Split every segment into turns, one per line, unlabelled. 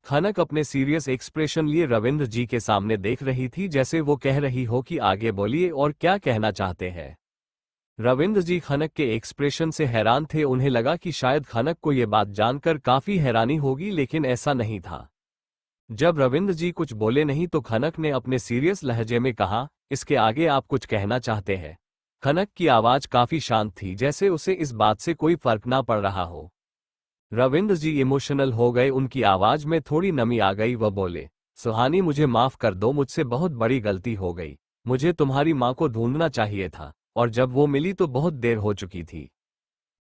खनक अपने serious expression लिए रविंद्र जी के सामने देख रही थी, जैसे वो कह रही हो कि आगे बोलिए और क्या कहना चाहते हैं। रविंद्र जी खनक के एक्सप्रेशन से हैरान थे। उन्हें लगा कि शायद खनक को ये बात जानकर काफी हैरानी होगी, लेकिन ऐसा नहीं था। जब रविंद्र जी कुछ बोले नहीं तो खनक ने अपने सीरियस लहजे में कहा, इसके आगे आप कुछ कहना चाहते हैं? खनक की आवाज काफी शांत थी, जैसे उसे इस बात से कोई फर्क ना पड़ रहा हो। रविंद्र जी इमोशनल हो गए, उनकी आवाज में थोड़ी नमी आ गई। वह बोले, सुहानी मुझे माफ कर दो, मुझसे बहुत बड़ी गलती हो गई। मुझे तुम्हारी माँ को ढूंढना चाहिए था, और जब वो मिली तो बहुत देर हो चुकी थी।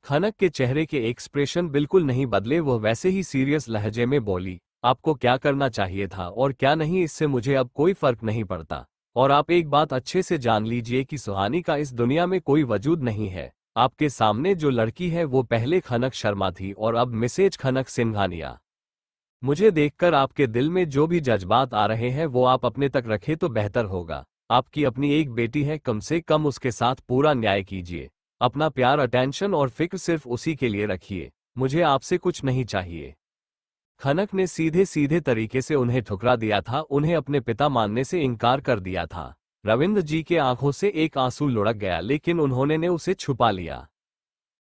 खनक के चेहरे के एक्सप्रेशन बिल्कुल नहीं बदले, वह वैसे ही सीरियस लहजे में बोली, आपको क्या करना चाहिए था और क्या नहीं, इससे मुझे अब कोई फर्क नहीं पड़ता। और आप एक बात अच्छे से जान लीजिए कि सुहानी का इस दुनिया में कोई वजूद नहीं है। आपके सामने जो लड़की है वो पहले खनक शर्मा थी और अब मिसेज खनक सिंघानिया। मुझे देखकर आपके दिल में जो भी जज्बात आ रहे हैं वो आप अपने तक रखें तो बेहतर होगा। आपकी अपनी एक बेटी है, कम से कम उसके साथ पूरा न्याय कीजिए। अपना प्यार, अटेंशन और फिक्र सिर्फ उसी के लिए रखिए। मुझे आपसे कुछ नहीं चाहिए। खनक ने सीधे सीधे तरीके से उन्हें ठुकरा दिया था, उन्हें अपने पिता मानने से इनकार कर दिया था। रविंद्र जी के आंखों से एक आंसू लुढ़क गया, लेकिन उन्होंने ने उसे छुपा लिया।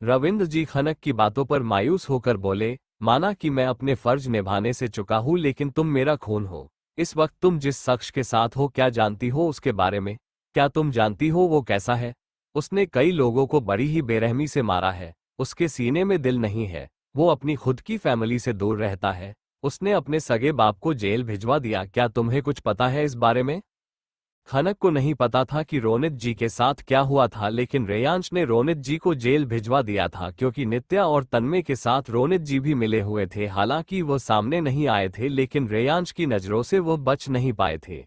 रविंद्र जी खनक की बातों पर मायूस होकर बोले, माना कि मैं अपने फर्ज निभाने से चुका हूं, लेकिन तुम मेरा खून हो। इस वक्त तुम जिस शख्स के साथ हो, क्या जानती हो उसके बारे में? क्या तुम जानती हो वो कैसा है? उसने कई लोगों को बड़ी ही बेरहमी से मारा है। उसके सीने में दिल नहीं है। वो अपनी खुद की फैमिली से दूर रहता है। उसने अपने सगे बाप को जेल भिजवा दिया। क्या तुम्हें कुछ पता है इस बारे में? खनक को नहीं पता था कि रोनित जी के साथ क्या हुआ था, लेकिन रेयांश ने रोनित जी को जेल भिजवा दिया था, क्योंकि नित्या और तन्मय के साथ रोनित जी भी मिले हुए थे। हालांकि वो सामने नहीं आए थे, लेकिन रेयांश की नजरों से वो बच नहीं पाए थे।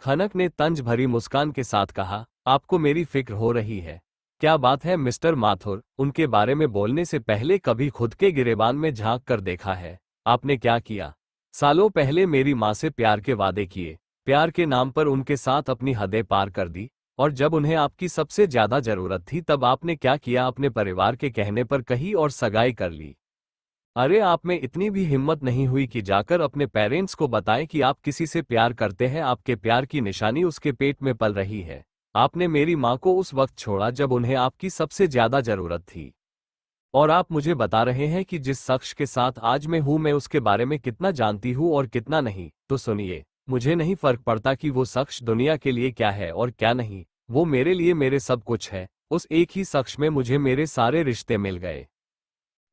खनक ने तंज भरी मुस्कान के साथ कहा, आपको मेरी फिक्र हो रही है? क्या बात है मिस्टर माथुर? उनके बारे में बोलने से पहले कभी खुद के गिरेबान में झांक कर देखा है? आपने क्या किया? सालों पहले मेरी माँ से प्यार के वादे किए, प्यार के नाम पर उनके साथ अपनी हदें पार कर दी, और जब उन्हें आपकी सबसे ज्यादा जरूरत थी तब आपने क्या किया? अपने परिवार के कहने पर कही और सगाई कर ली। अरे आप में इतनी भी हिम्मत नहीं हुई कि जाकर अपने पेरेंट्स को बताएं कि आप किसी से प्यार करते हैं। आपके प्यार की निशानी उसके पेट में पल रही है। आपने मेरी माँ को उस वक्त छोड़ा जब उन्हें आपकी सबसे ज्यादा जरूरत थी। और आप मुझे बता रहे हैं कि जिस शख्स के साथ आज मैं हूं, मैं उसके बारे में कितना जानती हूं और कितना नहीं। तो सुनिए, मुझे नहीं फर्क पड़ता कि वो शख्स दुनिया के लिए क्या है और क्या नहीं। वो मेरे लिए मेरे सब कुछ है। उस एक ही शख्स में मुझे मेरे सारे रिश्ते मिल गए।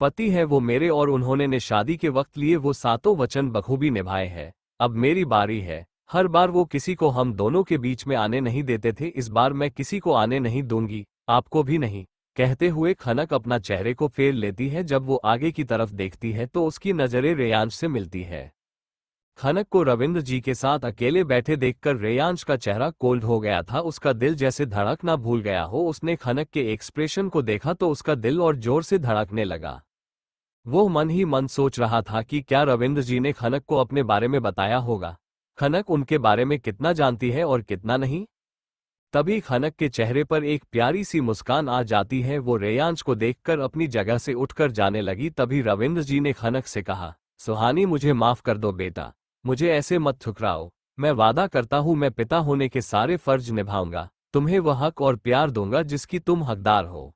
पति है वो मेरे, और उन्होंने ने शादी के वक्त लिए वो सातों वचन बखूबी निभाए हैं। अब मेरी बारी है। हर बार वो किसी को हम दोनों के बीच में आने नहीं देते थे, इस बार मैं किसी को आने नहीं दूंगी, आपको भी नहीं। कहते हुए खनक अपना चेहरे को फेर लेती है। जब वो आगे की तरफ देखती है तो उसकी नजरें रेयांश से मिलती है। खनक को रविंद्र जी के साथ अकेले बैठे देखकर रेयांश का चेहरा कोल्ड हो गया था। उसका दिल जैसे धड़कना भूल गया हो। उसने खनक के एक्सप्रेशन को देखा तो उसका दिल और जोर से धड़कने लगा। वो मन ही मन सोच रहा था कि क्या रविंद्र जी ने खनक को अपने बारे में बताया होगा? खनक उनके बारे में कितना जानती है और कितना नहीं? तभी खनक के चेहरे पर एक प्यारी सी मुस्कान आ जाती है। वो रेयांश को देखकर अपनी जगह से उठकर जाने लगी। तभी रविंद्र जी ने खनक से कहा, सुहानी मुझे माफ कर दो बेटा, मुझे ऐसे मत ठुकराओ। मैं वादा करता हूं मैं पिता होने के सारे फर्ज निभाऊंगा, तुम्हें वह हक और प्यार दूंगा जिसकी तुम हकदार हो।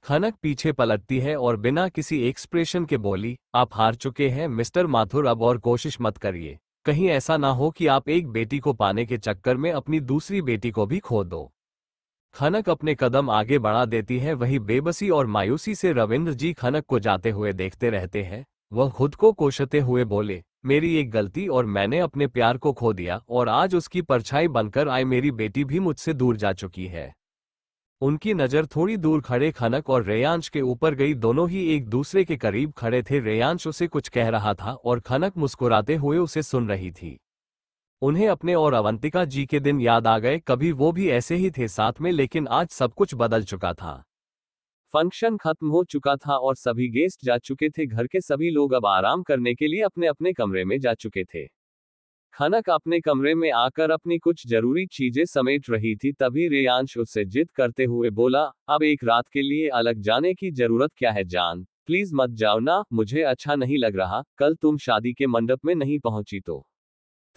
खनक पीछे पलटती है और बिना किसी एक्सप्रेशन के बोली, आप हार चुके हैं मिस्टर माथुर, अब और कोशिश मत करिए। कहीं ऐसा ना हो कि आप एक बेटी को पाने के चक्कर में अपनी दूसरी बेटी को भी खो दो। खनक अपने कदम आगे बढ़ा देती है। वही बेबसी और मायूसी से रविंद्र जी खनक को जाते हुए देखते रहते हैं। वह खुद को कोसते हुए बोले, मेरी एक गलती और मैंने अपने प्यार को खो दिया, और आज उसकी परछाई बनकर आई मेरी बेटी भी मुझसे दूर जा चुकी है। उनकी नज़र थोड़ी दूर खड़े खनक और रेयांश के ऊपर गई। दोनों ही एक दूसरे के करीब खड़े थे। रेयांश उसे कुछ कह रहा था और खनक मुस्कुराते हुए उसे सुन रही थी। उन्हें अपने और अवंतिका जी के दिन याद आ गए। कभी वो भी ऐसे ही थे साथ में, लेकिन आज सब कुछ बदल चुका था। फंक्शन खत्म हो चुका था और सभी गेस्ट जा चुके थे। घर के सभी लोग अब आराम करने के लिए अपने अपने कमरे में जा चुके थे। खनक अपने कमरे में आकर अपनी कुछ जरूरी चीजें समेट रही थी। तभी रेयांश उससे जिद करते हुए बोला, अब एक रात के लिए अलग जाने की जरूरत क्या है जान, प्लीज मत जाओ ना, मुझे अच्छा नहीं लग रहा, कल तुम शादी के मंडप में नहीं पहुंची तो,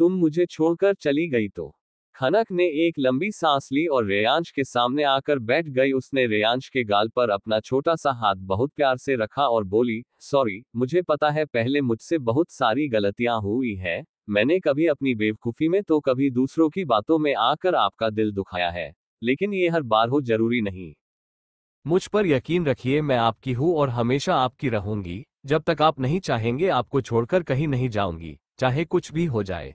तुम मुझे छोड़कर चली गई तो। खनक ने एक लंबी सांस ली और रेयांश के सामने आकर बैठ गई। उसने रेयांश के गाल पर अपना छोटा सा हाथ बहुत प्यार से रखा और बोली, सॉरी, मुझे पता है पहले मुझसे बहुत सारी गलतियां हुई है। मैंने कभी अपनी बेवकूफी में तो कभी दूसरों की बातों में आकर आपका दिल दुखाया है, लेकिन ये हर बार हो जरूरी नहीं। मुझ पर यकीन रखिए, मैं आपकी हूं और हमेशा आपकी रहूंगी। जब तक आप नहीं चाहेंगे आपको छोड़कर कहीं नहीं जाऊंगी, चाहे कुछ भी हो जाए।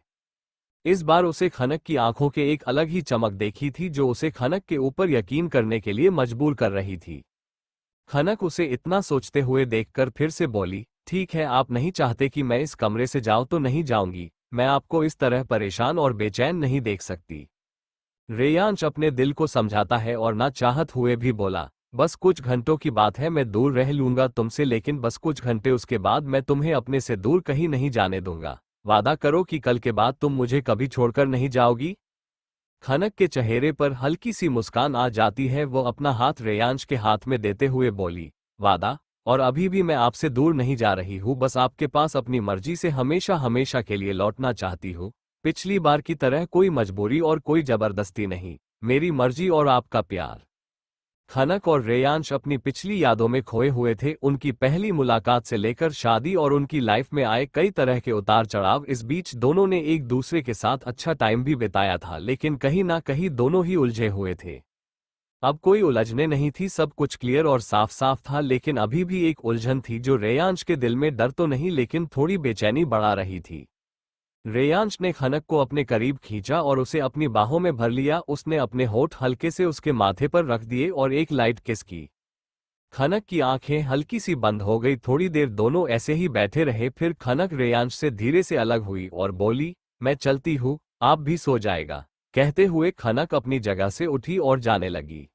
इस बार उसे खनक की आंखों के एक अलग ही चमक देखी थी जो उसे खनक के ऊपर यकीन करने के लिए मजबूर कर रही थी। खनक उसे इतना सोचते हुए देखकर फिर से बोली, ठीक है, आप नहीं चाहते कि मैं इस कमरे से जाऊं तो नहीं जाऊंगी, मैं आपको इस तरह परेशान और बेचैन नहीं देख सकती। रेयांश अपने दिल को समझाता है और ना चाहत हुए भी बोला, बस कुछ घंटों की बात है, मैं दूर रह लूंगा तुमसे, लेकिन बस कुछ घंटे, उसके बाद मैं तुम्हें अपने से दूर कहीं नहीं जाने दूंगा। वादा करो कि कल के बाद तुम मुझे कभी छोड़कर नहीं जाओगी। खनक के चेहरे पर हल्की सी मुस्कान आ जाती है। वो अपना हाथ रेयांश के हाथ में देते हुए बोली, वादा, और अभी भी मैं आपसे दूर नहीं जा रही हूँ, बस आपके पास अपनी मर्जी से हमेशा हमेशा के लिए लौटना चाहती हूँ। पिछली बार की तरह कोई मजबूरी और कोई जबरदस्ती नहीं, मेरी मर्जी और आपका प्यार। खनक और रेयांश अपनी पिछली यादों में खोए हुए थे। उनकी पहली मुलाकात से लेकर शादी और उनकी लाइफ में आए कई तरह के उतार चढ़ाव, इस बीच दोनों ने एक दूसरे के साथ अच्छा टाइम भी बिताया था, लेकिन कहीं ना कहीं दोनों ही उलझे हुए थे। अब कोई उलझने नहीं थी, सब कुछ क्लियर और साफ साफ था, लेकिन अभी भी एक उलझन थी जो रेयांश के दिल में डर तो नहीं लेकिन थोड़ी बेचैनी बढ़ा रही थी। रेयांश ने खनक को अपने करीब खींचा और उसे अपनी बाहों में भर लिया। उसने अपने होठ हल्के से उसके माथे पर रख दिए और एक लाइट किस की। खनक की आंखें हल्की सी बंद हो गई। थोड़ी देर दोनों ऐसे ही बैठे रहे, फिर खनक रेयांश से धीरे से अलग हुई और बोली, मैं चलती हूँ, आप भी सो जाएगा। कहते हुए खनक अपनी जगह से उठी और जाने लगी।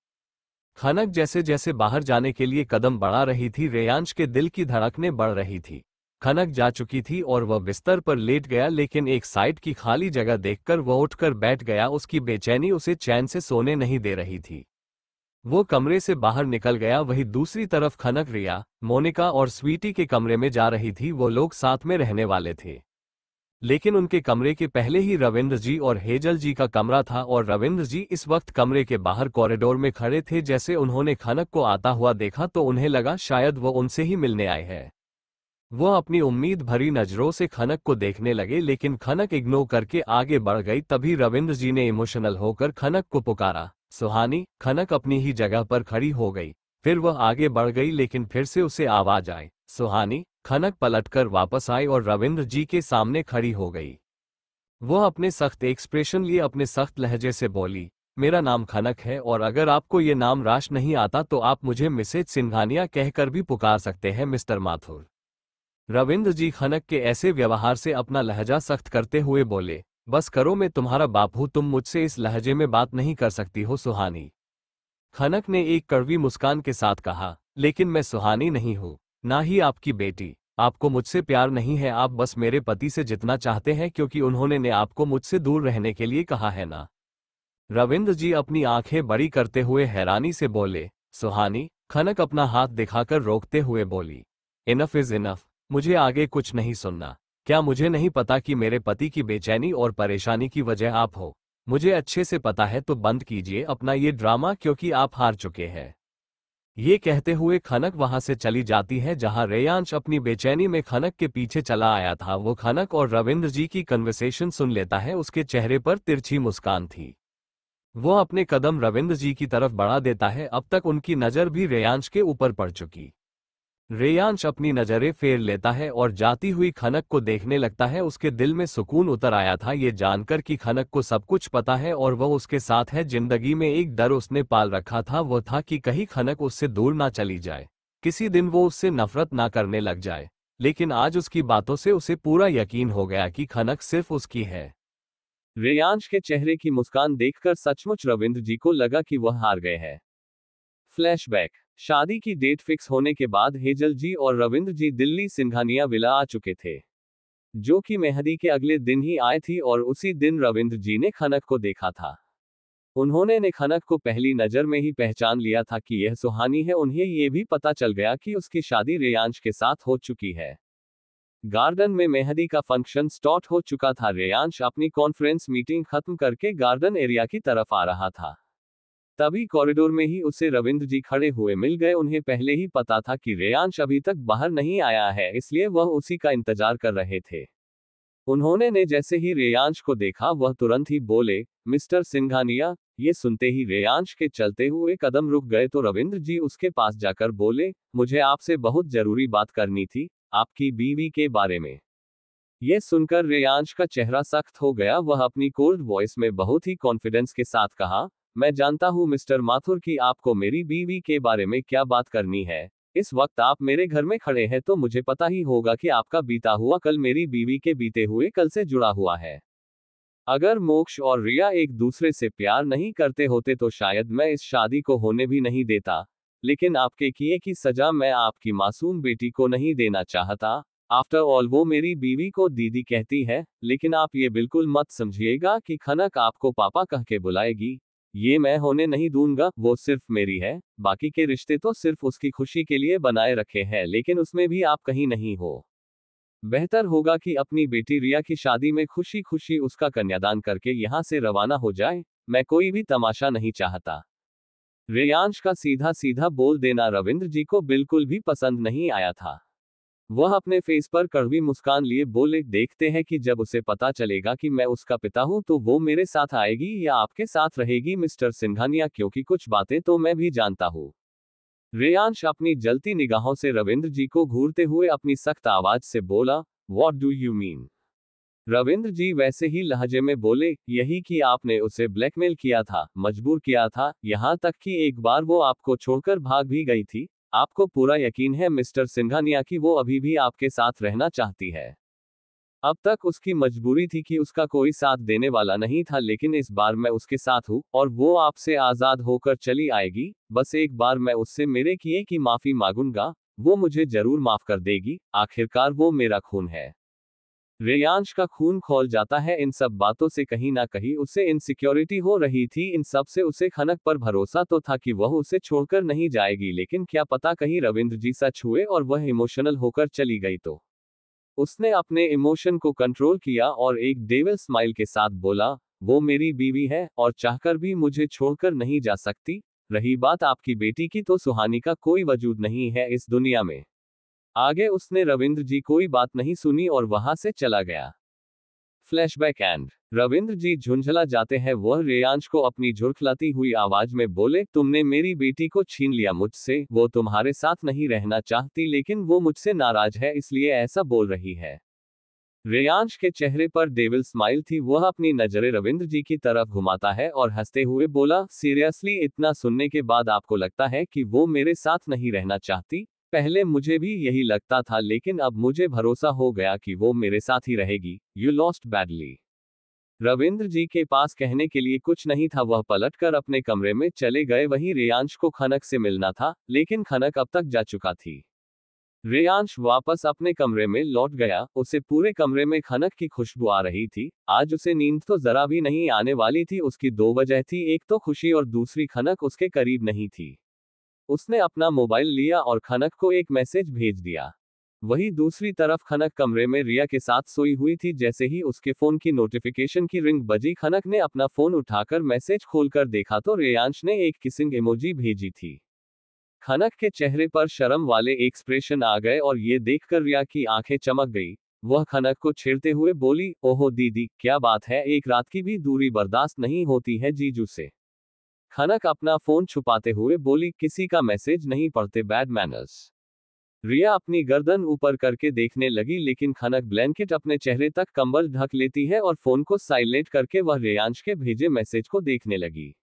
खनक जैसे जैसे बाहर जाने के लिए कदम बढ़ा रही थी, रेयांश के दिल की धड़कनें बढ़ रही थी। खनक जा चुकी थी और वह बिस्तर पर लेट गया, लेकिन एक साइड की खाली जगह देखकर वह उठकर बैठ गया। उसकी बेचैनी उसे चैन से सोने नहीं दे रही थी। वो कमरे से बाहर निकल गया। वही दूसरी तरफ खनक रिया, मोनिका और स्वीटी के कमरे में जा रही थी। वो लोग साथ में रहने वाले थे, लेकिन उनके कमरे के पहले ही रविंद्र जी और हेजल जी का कमरा था और रविंद्र जी इस वक्त कमरे के बाहर कॉरिडोर में खड़े थे। जैसे उन्होंने खनक को आता हुआ देखा तो उन्हें लगा शायद वो उनसे ही मिलने आए हैं। वो अपनी उम्मीद भरी नजरों से खनक को देखने लगे, लेकिन खनक इग्नोर करके आगे बढ़ गई। तभी रविंद्र जी ने इमोशनल होकर खनक को पुकारा, सुहानी। खनक अपनी ही जगह पर खड़ी हो गई। फिर वह आगे बढ़ गई, लेकिन फिर से उसे आवाज आई, सुहानी। खनक पलटकर वापस आई और रविंद्र जी के सामने खड़ी हो गई। वह अपने सख्त एक्सप्रेशन लिए अपने सख्त लहजे से बोली, मेरा नाम खनक है और अगर आपको ये नाम राश नहीं आता तो आप मुझे मिसेज सिंघानिया कहकर भी पुकार सकते हैं मिस्टर माथुर। रविंद्र जी खनक के ऐसे व्यवहार से अपना लहजा सख्त करते हुए बोले, बस करो, मैं तुम्हारा बाप हूं, तुम मुझसे इस लहजे में बात नहीं कर सकती हो सुहानी। खनक ने एक कड़वी मुस्कान के साथ कहा, लेकिन मैं सुहानी नहीं हूं, ना ही आपकी बेटी। आपको मुझसे प्यार नहीं है, आप बस मेरे पति से जितना चाहते हैं क्योंकि उन्होंने ने आपको मुझसे दूर रहने के लिए कहा है ना। रविंद्र जी अपनी आंखें बड़ी करते हुए हैरानी से बोले, सुहानी। खनक अपना हाथ दिखाकर रोकते हुए बोली, इनफ इज इनफ, मुझे आगे कुछ नहीं सुनना। क्या मुझे नहीं पता कि मेरे पति की बेचैनी और परेशानी की वजह आप हो? मुझे अच्छे से पता है, तो बंद कीजिए अपना ये ड्रामा क्योंकि आप हार चुके हैं। ये कहते हुए खनक वहां से चली जाती है, जहां रेयांश अपनी बेचैनी में खनक के पीछे चला आया था। वो खनक और रविंद्र जी की कन्वर्सेशन सुन लेता है। उसके चेहरे पर तिरछी मुस्कान थी। वो अपने कदम रविंद्र जी की तरफ बढ़ा देता है। अब तक उनकी नजर भी रेयांश के ऊपर पड़ चुकी। रेयांश अपनी नजरें फेर लेता है और जाती हुई खनक को देखने लगता है। उसके दिल में सुकून उतर आया था ये जानकर कि खनक को सब कुछ पता है और वह उसके साथ है। जिंदगी में एक डर उसने पाल रखा था, वो था कि कहीं खनक उससे दूर ना चली जाए, किसी दिन वो उससे नफरत ना करने लग जाए। लेकिन आज उसकी बातों से उसे पूरा यकीन हो गया कि खनक सिर्फ उसकी है। रेयांश के चेहरे की मुस्कान देखकर सचमुच रविंद्र जी को लगा कि वह हार गए हैं। फ्लैशबैक। शादी की डेट फिक्स होने के बाद हेजल जी और रविंद्र जी दिल्ली सिंघानिया विला आ चुके थे, जो कि मेहंदी के अगले दिन ही आए थी और उसी दिन रविंद्र जी ने खनक को देखा था। उन्होंने ने खनक को पहली नजर में ही पहचान लिया था कि यह सुहानी है। उन्हें यह भी पता चल गया कि उसकी शादी रेयांश के साथ हो चुकी है। गार्डन में मेहंदी का फंक्शन स्टार्ट हो चुका था। रेयांश अपनी कॉन्फ्रेंस मीटिंग खत्म करके गार्डन एरिया की तरफ आ रहा था। तभी कॉरिडोर में ही उसे रविंद्र जी खड़े हुए मिल गए। उन्हें पहले ही पता था कि रेयांश अभी तक बाहर नहीं आया है, इसलिए वह उसी का इंतजार कर रहे थे। उन्होंने ने जैसे ही रेयांश को देखा वह तुरंत ही बोले, मिस्टर सिंघानिया। ये सुनते ही रेयांश के चलते हुए कदम रुक गए तो रविंद्र जी उसके पास जाकर बोले, मुझे आपसे बहुत जरूरी बात करनी थी, आपकी बीवी के बारे में। यह सुनकर रेयांश का चेहरा सख्त हो गया। वह अपनी कोल्ड वॉइस में बहुत ही कॉन्फिडेंस के साथ कहा, मैं जानता हूं मिस्टर माथुर कि आपको मेरी बीवी के बारे में क्या बात करनी है। इस वक्त आप मेरे घर में खड़े हैं तो मुझे पता ही होगा कि आपका बीता हुआ कल मेरी बीवी के बीते हुए कल से जुड़ा हुआ है। अगर मोक्ष और रिया एक दूसरे से प्यार नहीं करते होते तो शायद मैं इस शादी को होने भी नहीं देता, लेकिन आपके किए की सजा मैं आपकी मासूम बेटी को नहीं देना चाहता। आफ्टर ऑल वो मेरी बीवी को दीदी कहती है, लेकिन आप ये बिल्कुल मत समझिएगा कि खनक आपको पापा कह के बुलाएगी। ये मैं होने नहीं दूंगा। वो सिर्फ मेरी है, बाकी के रिश्ते तो सिर्फ उसकी खुशी के लिए बनाए रखे हैं, लेकिन उसमें भी आप कहीं नहीं हो। बेहतर होगा कि अपनी बेटी रिया की शादी में खुशी खुशी उसका कन्यादान करके यहाँ से रवाना हो जाए। मैं कोई भी तमाशा नहीं चाहता। रेयांश का सीधा सीधा बोल देना रविंद्र जी को बिल्कुल भी पसंद नहीं आया था। वह अपने फेस पर कड़वी मुस्कान लिए बोले, देखते हैं कि जब उसे पता चलेगा कि मैं उसका पिता हूं तो वो मेरे साथ आएगी या आपके साथ रहेगी मिस्टर सिंघानिया, क्योंकि कुछ बातें तो मैं भी जानता हूं। रेयांश अपनी जलती निगाहों से रविंद्र जी को घूरते हुए अपनी सख्त आवाज से बोला, what do you mean. Ravindra ji वैसे ही लहजे में बोले, यही कि आपने उसे ब्लैकमेल किया था, मजबूर किया था, यहां तक कि एक बार वो आपको छोड़कर भाग भी गई थी। आपको पूरा यकीन है मिस्टर सिंघानिया कि वो अभी भी आपके साथ रहना चाहती है। अब तक उसकी मजबूरी थी कि उसका कोई साथ देने वाला नहीं था, लेकिन इस बार मैं उसके साथ हूं और वो आपसे आजाद होकर चली आएगी। बस एक बार मैं उससे मेरे किए की माफी मांगूंगा, वो मुझे जरूर माफ कर देगी। आखिरकार वो मेरा खून है। रेयांश का खून खौल जाता है। इन सब बातों से कहीं ना कहीं उसे इनसिक्योरिटी हो रही थी। इन सब से उसे खनक पर भरोसा तो था कि वह उसे छोड़कर नहीं जाएगी, लेकिन क्या पता कहीं रविंद्र जी सच हुए और वह इमोशनल होकर चली गई तो। उसने अपने इमोशन को कंट्रोल किया और एक डेविल स्माइल के साथ बोला, वो मेरी बीवी है और चाहकर भी मुझे छोड़कर नहीं जा सकती। रही बात आपकी बेटी की, तो सुहानी का कोई वजूद नहीं है इस दुनिया में। आगे उसने रविंद्र जी कोई बात नहीं सुनी और वहां से चला गया। फ्लैशबैक एंड रविंद्र जी झुंझला जाते हैं। वह रेयांश को अपनी झुरखलाती हुई आवाज में बोले, तुमने मेरी बेटी को छीन लिया मुझसे। वो तुम्हारे साथ नहीं रहना चाहती, लेकिन वो मुझसे नाराज है इसलिए ऐसा बोल रही है। रेयांश के चेहरे पर डेविल स्माइल थी। वह अपनी नजरें रविंद्र जी की तरफ घुमाता है और हंसते हुए बोला, सीरियसली इतना सुनने के बाद आपको लगता है कि वो मेरे साथ नहीं रहना चाहती। पहले मुझे भी यही लगता था, लेकिन अब मुझे भरोसा हो गया कि वो मेरे साथ ही रहेगी। You lost badly. Ravindra ji के पास कहने के लिए कुछ नहीं था। वह पलटकर अपने कमरे में चले गए। वहीं रेयांश को खनक से मिलना था, लेकिन खनक अब तक जा चुका थी। रेयांश वापस अपने कमरे में लौट गया। उसे पूरे कमरे में खनक की खुशबू आ रही थी। आज उसे नींद तो जरा भी नहीं आने वाली थी। उसकी दो वजह थी, एक तो खुशी और दूसरी खनक उसके करीब नहीं थी। उसने अपना मोबाइल लिया और खनक को एक मैसेज भेज दिया। वहीं दूसरी तरफ खनक कमरे में रिया के साथ सोई हुई थी। जैसे ही उसके फोन की नोटिफिकेशन की रिंग बजी, खनक ने अपना फोन उठाकर मैसेज खोलकर देखा तो रेयांश ने एक किसिंग इमोजी भेजी थी। खनक के चेहरे पर शर्म वाले एक्सप्रेशन आ गए और ये देखकर रिया की आंखें चमक गई। वह खनक को छेड़ते हुए बोली, ओहो दीदी, क्या बात है, एक रात की भी दूरी बर्दाश्त नहीं होती है जीजू से। खनक अपना फोन छुपाते हुए बोली, किसी का मैसेज नहीं पढ़ते, बैड मैनर्स। रिया अपनी गर्दन ऊपर करके देखने लगी, लेकिन खनक ब्लैंकेट अपने चेहरे तक कंबल ढक लेती है और फोन को साइलेंट करके वह रेयांश के भेजे मैसेज को देखने लगी।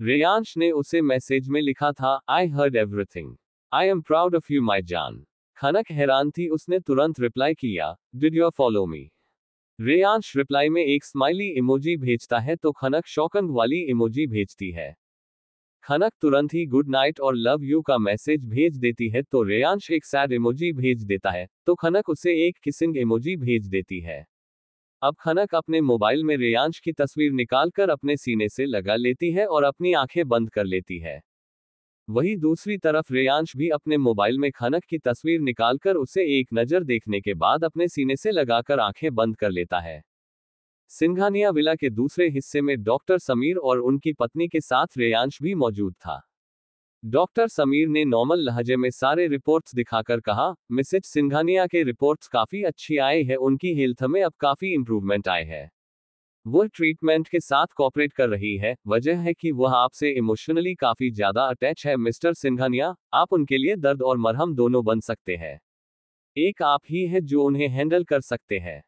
रेयांश ने उसे मैसेज में लिखा था, I heard everything, I am proud of you माई जान। खनक हैरान थी। उसने तुरंत रिप्लाई किया, did you follow me. Reyansh reply में एक स्माइली इमोजी भेजता है तो खनक शौकन वाली इमोजी भेजती है। खनक तुरंत ही गुड नाइट और लव यू का मैसेज भेज देती है तो रेयांश एक सैड इमोजी भेज देता है तो खनक उसे एक किसिंग इमोजी भेज देती है। अब खनक अपने मोबाइल में रेयांश की तस्वीर निकालकर अपने सीने से लगा लेती है और अपनी आंखें बंद कर लेती है। वहीं दूसरी तरफ रेयांश भी अपने मोबाइल में खनक की तस्वीर निकालकर उसे एक नजर देखने के बाद अपने सीने से लगाकर आंखें बंद कर लेता है। सिंघानिया विला के दूसरे हिस्से में डॉक्टर समीर और उनकी पत्नी के साथ रेयांश भी मौजूद था। डॉक्टर समीर ने नॉर्मल लहजे में सारे रिपोर्ट्स दिखाकर कहा, मिसेज सिंघानिया के रिपोर्ट्स काफी अच्छी आए हैं, उनकी हेल्थ में अब काफी इंप्रूवमेंट आए है। वो ट्रीटमेंट के साथ कोऑपरेट कर रही है, वजह है कि वह आपसे इमोशनली काफी ज्यादा अटैच है। मिस्टर सिंघानिया, आप उनके लिए दर्द और मरहम दोनों बन सकते हैं। एक आप ही है जो उन्हें हैंडल कर सकते हैं।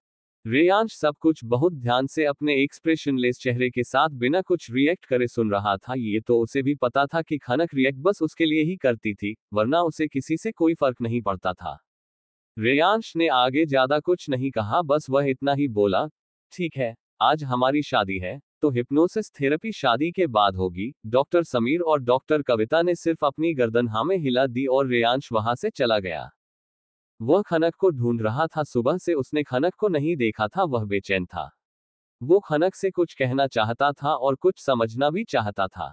रेयांश सब कुछ बहुत ध्यान से अपने एक्सप्रेशनलेस चेहरे के साथ बिना कुछ रिएक्ट करे सुन रहा था। ये तो उसे भी पता था कि खनक रिएक्ट बस उसके लिए ही करती थी, वरना उसे किसी से कोई फर्क नहीं पड़ता था। रेयांश ने आगे ज्यादा कुछ नहीं कहा, बस वह इतना ही बोला, ठीक है, आज हमारी शादी है, तो हिप्नोसिस थेरेपी शादी के बाद होगी। डॉक्टर समीर और डॉक्टर कविता ने सिर्फ अपनी गर्दन हाँ में हिला दी और रेयांश वहां से चला गया। वह खनक को ढूंढ रहा था, सुबह से उसने खनक को नहीं देखा था, वह बेचैन था। वो खनक से कुछ कहना चाहता था और कुछ समझना भी चाहता था।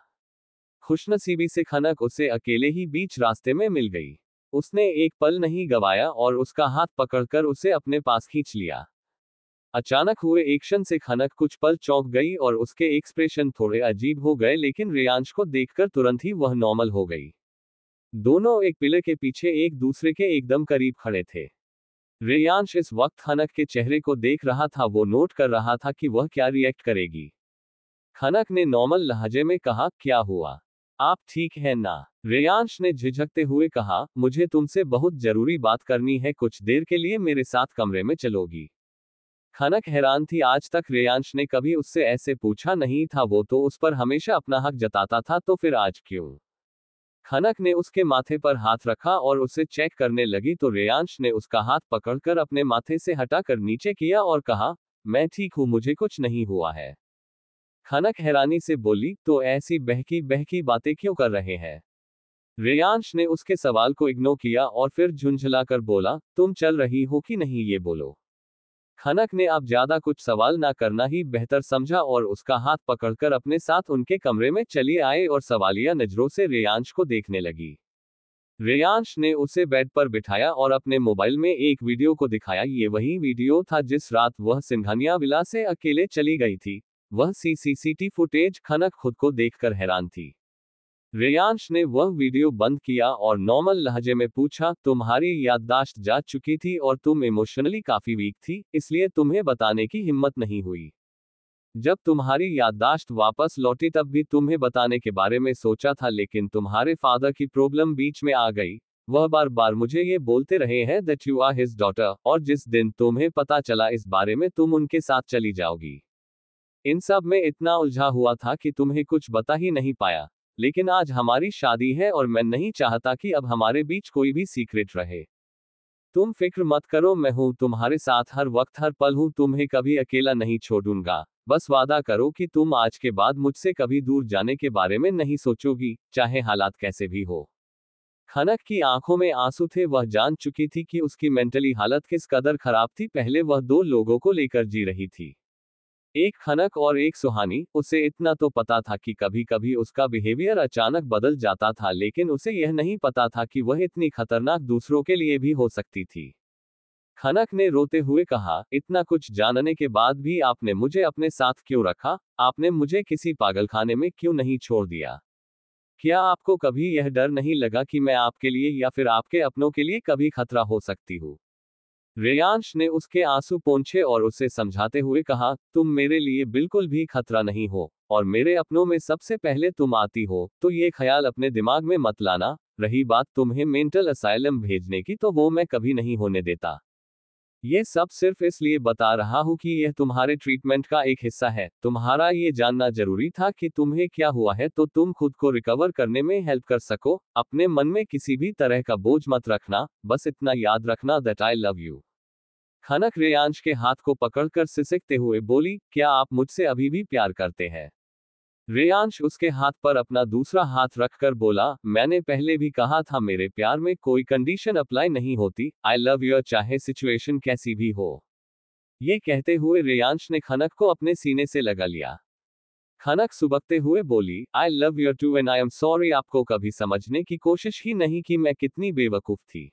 खुशनसीबी से खनक उसे अकेले ही बीच रास्ते में मिल गई। उसने एक पल नहीं गवाया और उसका हाथ पकड़कर उसे अपने पास खींच लिया। अचानक हुए एक्शन से खनक कुछ पल चौंक गई और उसके एक्सप्रेशन थोड़े अजीब हो गए, लेकिन रेयांश को देखकर तुरंत ही वह नॉर्मल हो गई। दोनों एक पिलर के पीछे एक दूसरे के एकदम करीब खड़े थे। रेयांश इस वक्त खनक के चेहरे को देख रहा था, वो नोट कर रहा था कि वह क्या रिएक्ट करेगी। खनक ने नॉर्मल लहजे में कहा, क्या हुआ, आप ठीक है ना? रेयांश ने झिझकते हुए कहा, मुझे तुमसे बहुत जरूरी बात करनी है, कुछ देर के लिए मेरे साथ कमरे में चलोगी? खनक हैरान थी, आज तक रेयांश ने कभी उससे ऐसे पूछा नहीं था, वो तो उस पर हमेशा अपना हक जताता था, तो फिर आज क्यों? खनक ने उसके माथे पर हाथ रखा और उसे चेक करने लगी, तो रेयांश ने उसका हाथ पकड़कर अपने माथे से हटाकर नीचे किया और कहा, मैं ठीक हूं, मुझे कुछ नहीं हुआ है। खनक हैरानी से बोली, तो ऐसी बहकी बहकी बातें क्यों कर रहे हैं? रेयांश ने उसके सवाल को इग्नोर किया और फिर झुंझलाकर बोला, तुम चल रही हो कि नहीं ये बोलो। खनक ने अब ज्यादा कुछ सवाल ना करना ही बेहतर समझा और उसका हाथ पकड़कर अपने साथ उनके कमरे में चली आए और सवालिया नजरों से रेयांश को देखने लगी। रेयांश ने उसे बेड पर बिठाया और अपने मोबाइल में एक वीडियो को दिखाया। ये वही वीडियो था जिस रात वह सिंघानिया विला से अकेले चली गई थी। वह सीसीटीवी फुटेज खनक खुद को देखकर हैरान थी। रेयांश ने वह वीडियो बंद किया और नॉर्मल लहजे में पूछा, तुम्हारी याददाश्त जा चुकी थी और तुम इमोशनली काफी वीक थी, इसलिए तुम्हें बताने की हिम्मत नहीं हुई। जब तुम्हारी याददाश्त वापस लौटी तब भी तुम्हें बताने के बारे में सोचा था, लेकिन तुम्हारे फादर की प्रॉब्लम बीच में आ गई। वह बार बार मुझे ये बोलते रहे हैं that you are his daughter, और जिस दिन तुम्हें पता चला इस बारे में तुम उनके साथ चली जाओगी। इन सब में इतना उलझा हुआ था कि तुम्हें कुछ बता ही नहीं पाया। लेकिन आज हमारी शादी है और मैं नहीं चाहता कि अब हमारे बीच कोई भी सीक्रेट रहे। तुम फिक्र मत करो, मैं हूं तुम्हारे साथ हर वक्त हर पल हूं, तुम्हें कभी अकेला नहीं छोड़ूंगा। बस वादा करो कि तुम आज के बाद मुझसे कभी दूर जाने के बारे में नहीं सोचोगी, चाहे हालात कैसे भी हो। खनक की आंखों में आंसू थे, वह जान चुकी थी कि उसकी मेंटली हालत किस कदर खराब थी। पहले वह दो लोगों को लेकर जी रही थी, एक खनक और एक सुहानी। उसे इतना तो पता था कि कभी कभी उसका बिहेवियर अचानक बदल जाता था, लेकिन उसे यह नहीं पता था कि वह इतनी खतरनाक दूसरों के लिए भी हो सकती थी। खनक ने रोते हुए कहा, इतना कुछ जानने के बाद भी आपने मुझे अपने साथ क्यों रखा? आपने मुझे किसी पागलखाने में क्यों नहीं छोड़ दिया? क्या आपको कभी यह डर नहीं लगा कि मैं आपके लिए या फिर आपके अपनों के लिए कभी खतरा हो सकती हूँ? रेयांश ने उसके आंसू पोंछे और उसे समझाते हुए कहा, तुम मेरे लिए बिल्कुल भी खतरा नहीं हो, और मेरे अपनों में सबसे पहले तुम आती हो, तो ये ख्याल अपने दिमाग में मत लाना। रही बात तुम्हें मेंटल असाइलम भेजने की, तो वो मैं कभी नहीं होने देता। ये सब सिर्फ इसलिए बता रहा हूं कि यह तुम्हारे ट्रीटमेंट का एक हिस्सा है। तुम्हारा ये जानना जरूरी था कि तुम्हें क्या हुआ है, तो तुम खुद को रिकवर करने में हेल्प कर सको। अपने मन में किसी भी तरह का बोझ मत रखना, बस इतना याद रखना दैट आई लव यू। खनक रेयांश के हाथ को पकड़कर सिसकते हुए बोली, क्या आप मुझसे अभी भी प्यार करते हैं? रेयांश उसके हाथ पर अपना दूसरा हाथ रखकर बोला, मैंने पहले भी कहा था, मेरे प्यार में कोई कंडीशन अप्लाई नहीं होती। आई लव यू चाहे सिचुएशन कैसी भी हो। ये कहते हुए रेयांश ने खनक को अपने सीने से लगा लिया। खनक सुबकते हुए बोली, I love you too and I am sorry. आपको कभी समझने की कोशिश ही नहीं कि मैं कितनी बेवकूफ थी।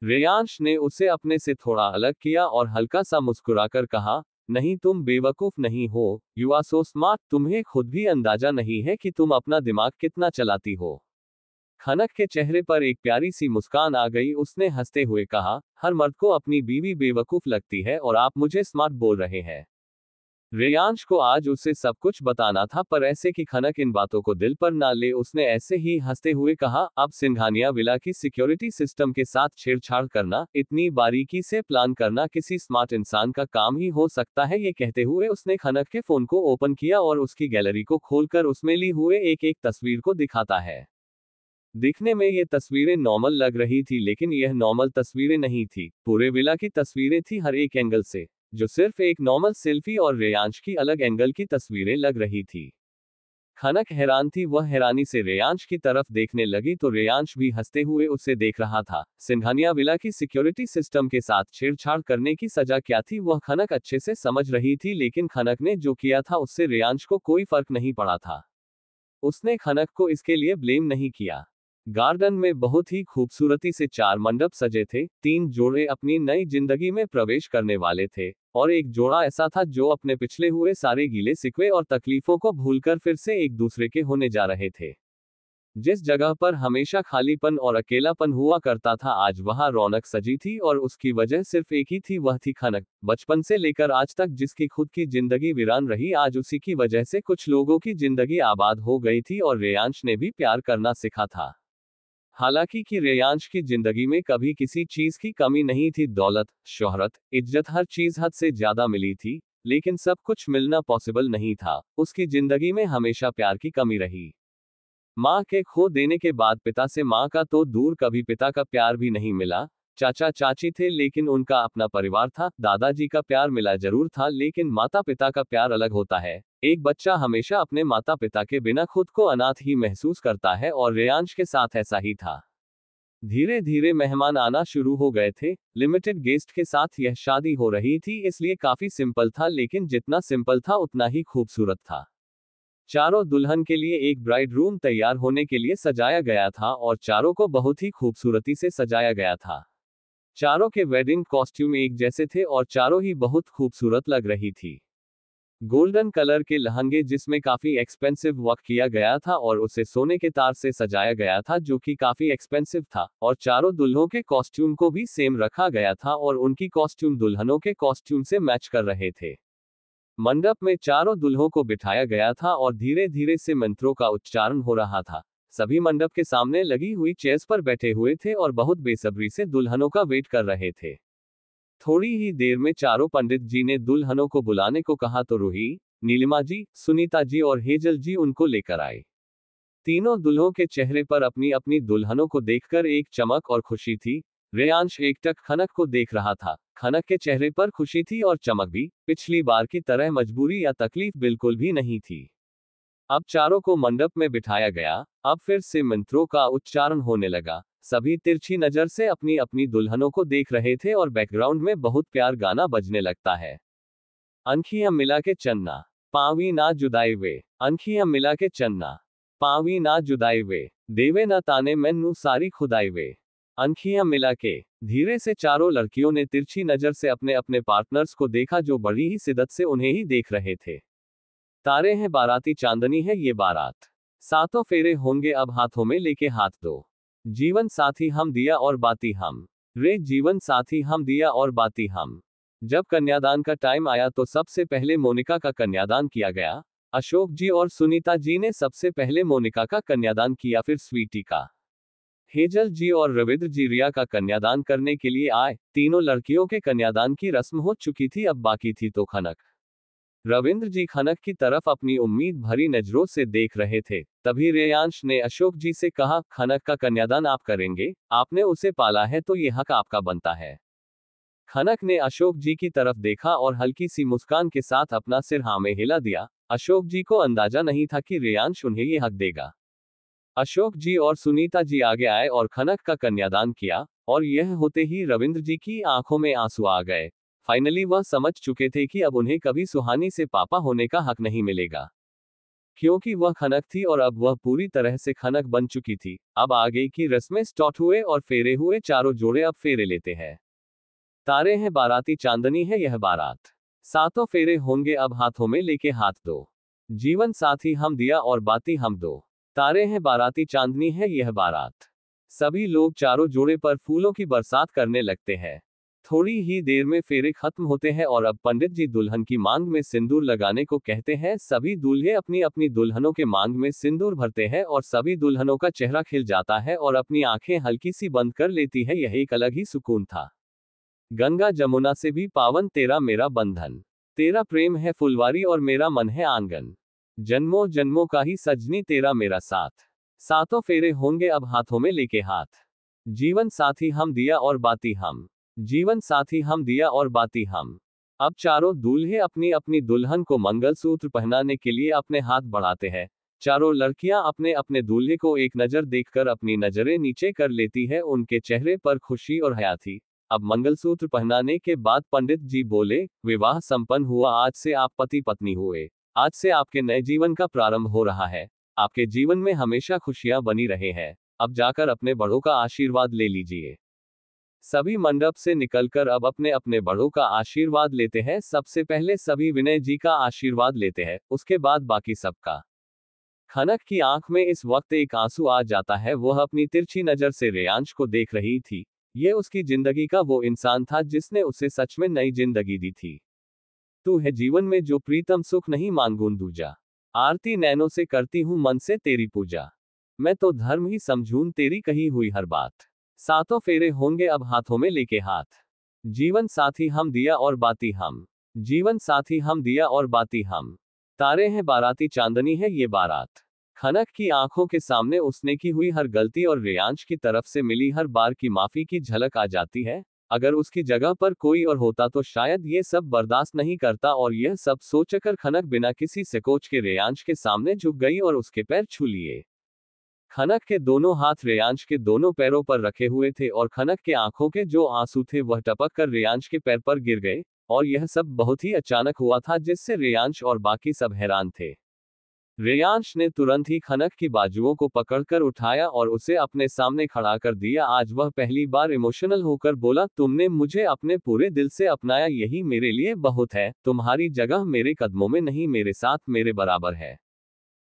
रेयांश ने उसे अपने से थोड़ा अलग किया और हल्का सा मुस्कुराकर कहा, नहीं तुम बेवकूफ नहीं हो, यू आर सो स्मार्ट। तुम्हें खुद भी अंदाजा नहीं है कि तुम अपना दिमाग कितना चलाती हो। खनक के चेहरे पर एक प्यारी सी मुस्कान आ गई। उसने हंसते हुए कहा, हर मर्द को अपनी बीवी बेवकूफ लगती है और आप मुझे स्मार्ट बोल रहे हैं। रेयांश को आज उसे सब कुछ बताना था, पर ऐसे कि खनक इन बातों को दिल पर ना ले। उसने ऐसे ही हंसते हुए कहा, अब सिंघानिया विला की सिक्योरिटी सिस्टम के साथ छेड़छाड़ करना, इतनी बारीकी से प्लान करना किसी स्मार्ट इंसान का काम ही हो सकता है। ये कहते हुए उसने खनक के फोन को ओपन किया और उसकी गैलरी को खोलकर उसमें ली हुए एक एक तस्वीर को दिखाता है। दिखने में ये तस्वीरें नॉर्मल लग रही थी, लेकिन यह नॉर्मल तस्वीरें नहीं थी। पूरे विला की तस्वीरें थी, हर एक एंगल से, जो सिर्फ एक नॉर्मल सेल्फी और रेयांश की अलग एंगल की तस्वीरें लग रही थी। खनक हैरान थी। वह हैरानी से रेयांश की तरफ देखने लगी तो रेयांश भी हंसते हुए उसे देख रहा था। सिंघानिया विला की सिक्योरिटी सिस्टम के साथ छेड़छाड़ करने की सजा क्या थी, वह खनक अच्छे से समझ रही थी, लेकिन खनक ने जो किया था उससे रेयांश को कोई फर्क नहीं पड़ा था। उसने खनक को इसके लिए ब्लेम नहीं किया। गार्डन में बहुत ही खूबसूरती से 4 मंडप सजे थे। 3 जोड़े अपनी नई जिंदगी में प्रवेश करने वाले थे और एक जोड़ा ऐसा था जो अपने पिछले हुए सारे गीले शिकवे और तकलीफों को भूलकर फिर से एक दूसरे के होने जा रहे थे। जिस जगह पर हमेशा खालीपन और अकेलापन हुआ करता था, आज वहां रौनक सजी थी और उसकी वजह सिर्फ एक ही थी, वह थी खनक। बचपन से लेकर आज तक जिसकी खुद की जिंदगी वीरान रही, आज उसी की वजह से कुछ लोगों की जिंदगी आबाद हो गई थी और रेयांश ने भी प्यार करना सीखा था। हालांकि कि रेयांश की जिंदगी में कभी किसी चीज की कमी नहीं थी। दौलत, शोहरत, इज्जत, हर चीज हद से ज्यादा मिली थी, लेकिन सब कुछ मिलना पॉसिबल नहीं था। उसकी जिंदगी में हमेशा प्यार की कमी रही। माँ के खो देने के बाद पिता से, माँ का तो दूर, कभी पिता का प्यार भी नहीं मिला। चाचा चाची थे लेकिन उनका अपना परिवार था। दादाजी का प्यार मिला जरूर था, लेकिन माता पिता का प्यार अलग होता है। एक बच्चा हमेशा अपने माता पिता के बिना खुद को अनाथ ही महसूस करता है और रेयांश के साथ ऐसा ही था। धीरे धीरे मेहमान आना शुरू हो गए थे। लिमिटेड गेस्ट के साथ यह शादी हो रही थी, इसलिए काफी सिंपल था, लेकिन जितना सिंपल था उतना ही खूबसूरत था। चारों दुल्हन के लिए एक ब्राइड रूम तैयार होने के लिए सजाया गया था और चारों को बहुत ही खूबसूरती से सजाया गया था। चारों के वेडिंग कॉस्ट्यूम एक जैसे थे और चारों ही बहुत खूबसूरत लग रही थी। गोल्डन कलर के लहंगे जिसमें काफी एक्सपेंसिव वर्क किया गया था और उसे सोने के तार से सजाया गया था, जो कि काफी एक्सपेंसिव था। और चारों दुल्हों के कॉस्ट्यूम को भी सेम रखा गया था और उनकी कॉस्ट्यूम दुल्हनों के कॉस्ट्यूम से मैच कर रहे थे। मंडप में चारों दुल्हों को बिठाया गया था और धीरे धीरे से मंत्रों का उच्चारण हो रहा था। सभी मंडप के सामने लगी हुई चेयर्स पर बैठे हुए थे और बहुत बेसब्री से दुल्हनों का वेट कर रहे थे। थोड़ी ही देर में चारों पंडित जी ने दुल्हनों को बुलाने को कहा तो रूही, नीलिमा जी, सुनीता जी और हेजल जी उनको लेकर आए। तीनों दुल्हों के चेहरे पर अपनी अपनी दुल्हनों को देखकर एक चमक और खुशी थी। रेयांश एकटक खनक को देख रहा था। खनक के चेहरे पर खुशी थी और चमक भी। पिछली बार की तरह मजबूरी या तकलीफ बिल्कुल भी नहीं थी। अब चारों को मंडप में बिठाया गया। अब फिर से मंत्रों का उच्चारण होने लगा। सभी तिरछी नजर से अपनी अपनी दुल्हनों को देख रहे थे और बैकग्राउंड में बहुत प्यार गाना बजने लगता है। अंखियां मिला के चन्ना, पावी ना जुदाई वे। अंखियां मिला के चन्ना, पावी ना जुदाई वे। देवे ना ताने मैनू सारी खुदाई वे। अंखियां मिला के। धीरे से चारों लड़कियों ने तिरछी नजर से अपने अपने पार्टनर्स को देखा, जो बड़ी ही शिद्दत से उन्हें ही देख रहे थे। तारे हैं बाराती, चांदनी है ये बारात। सातों फेरे होंगे अब हाथों में लेके हाथ दो। जीवन साथी हम, दिया और बाती हम। रे जीवन साथी हम, दिया और बाती हम। जब कन्यादान का टाइम आया तो सबसे पहले मोनिका का कन्यादान किया गया। अशोक जी और सुनीता जी ने सबसे पहले मोनिका का कन्यादान किया, फिर स्वीटी का। हेजल जी और रविंद्र जी रिया का कन्यादान करने के लिए आए। तीनों लड़कियों के कन्यादान की रस्म हो चुकी थी, अब बाकी थी तो खनक। रविंद्र जी खनक की तरफ अपनी उम्मीद भरी नजरों से देख रहे थे। तभी रेयांश ने अशोक जी से कहा, खनक का कन्यादान आप करेंगे? आपने उसे पाला है तो ये हक आपका बनता है। खनक ने अशोक जी की तरफ देखा और हल्की सी मुस्कान के साथ अपना सिर हाँ में हिला दिया। अशोक जी को अंदाजा नहीं था कि रेयांश उन्हें ये हक देगा। अशोक जी और सुनीता जी आगे आए और खनक का कन्यादान किया, और यह होते ही रविंद्र जी की आंखों में आंसू आ गए। फाइनली वह समझ चुके थे कि अब उन्हें कभी सुहानी से पापा होने का हक नहीं मिलेगा, क्योंकि वह खनक थी और अब वह पूरी तरह से खनक बन चुकी थी। अब आगे की रस्में स्टार्ट हुए और फेरे हुए। चारों जोड़े अब फेरे लेते हैं। तारे हैं बाराती, चांदनी है यह बारात, सातों फेरे होंगे अब हाथों में लेके हाथ दो। जीवन साथी हम, दिया और बाती हम दो। तारे हैं बाराती, चांदनी है यह बारात। सभी लोग चारों जोड़े पर फूलों की बरसात करने लगते हैं। थोड़ी ही देर में फेरे खत्म होते हैं और अब पंडित जी दुल्हन की मांग में सिंदूर लगाने को कहते हैं। सभी दूल्हे अपनी अपनी दुल्हनों के मांग में सिंदूर भरते हैं और सभी दुल्हनों का चेहरा खिल जाता है और अपनी आंखें हल्की सी बंद कर लेती है। यह एक अलग ही सुकून था। गंगा जमुना से भी पावन तेरा मेरा बंधन, तेरा प्रेम है फुलवारी और मेरा मन है आंगन। जन्मों जन्मों का ही सजनी तेरा मेरा साथ, सातों फेरे होंगे अब हाथों में लेके हाथ। जीवन साथी हम, दिया और बाती हम। जीवन साथी हम, दिया और बाती हम। अब चारों दूल्हे अपनी अपनी दुल्हन को मंगलसूत्र पहनाने के लिए अपने हाथ बढ़ाते हैं। चारों लड़कियां अपने अपने दूल्हे को एक नजर देखकर अपनी नजरें नीचे कर लेती है। उनके चेहरे पर खुशी और हया थी। अब मंगलसूत्र पहनाने के बाद पंडित जी बोले, विवाह संपन्न हुआ, आज से आप पति पत्नी हुए। आज से आपके नए जीवन का प्रारंभ हो रहा है। आपके जीवन में हमेशा खुशियां बनी रहे हैं। अब जाकर अपने बड़ों का आशीर्वाद ले लीजिए। सभी मंडप से निकलकर अब अपने अपने बड़ों का आशीर्वाद लेते हैं। सबसे पहले सभी विनय जी का आशीर्वाद लेते हैं, उसके बाद बाकी सबका। खनक की आंख में इस वक्त एक आंसू आ जाता है। वह अपनी तिरछी नजर से रेयांश को देख रही थी। ये उसकी जिंदगी का वो इंसान था जिसने उसे सच में नई जिंदगी दी थी। तू है जीवन में जो प्रीतम, सुख नहीं मांगूं दूजा। आरती नैनों से करती हूं मन से तेरी पूजा। मैं तो धर्म ही समझूं तेरी कही हुई हर बात। सातों फेरे होंगे अब हाथों में लेके हाथ। जीवन साथी हम, दिया और बाती हम। जीवन साथी हम, दिया और बाती हम। तारे हैं बाराती, चांदनी है ये बारात। खनक की आंखों के सामने उसने की हुई हर गलती और रेयांश की तरफ से मिली हर बार की माफी की झलक आ जाती है। अगर उसकी जगह पर कोई और होता तो शायद ये सब बर्दाश्त नहीं करता। और यह सब सोचकर खनक बिना किसी संकोच के रेयांश के सामने झुक गई और उसके पैर छू लिए। खनक के दोनों हाथ रेयांश के दोनों पैरों पर रखे हुए थे और खनक के आंखों के जो आंसू थे वह टपक कर रेयांश के पैर पर गिर गए। और यह सब बहुत ही अचानक हुआ था जिससे रेयांश और बाकी सब हैरान थे। रेयांश ने तुरंत ही खनक की बाजुओं को पकड़कर उठाया और उसे अपने सामने खड़ा कर दिया। आज वह पहली बार इमोशनल होकर बोला, तुमने मुझे अपने पूरे दिल से अपनाया, यही मेरे लिए बहुत है। तुम्हारी जगह मेरे कदमों में नहीं, मेरे साथ मेरे बराबर है।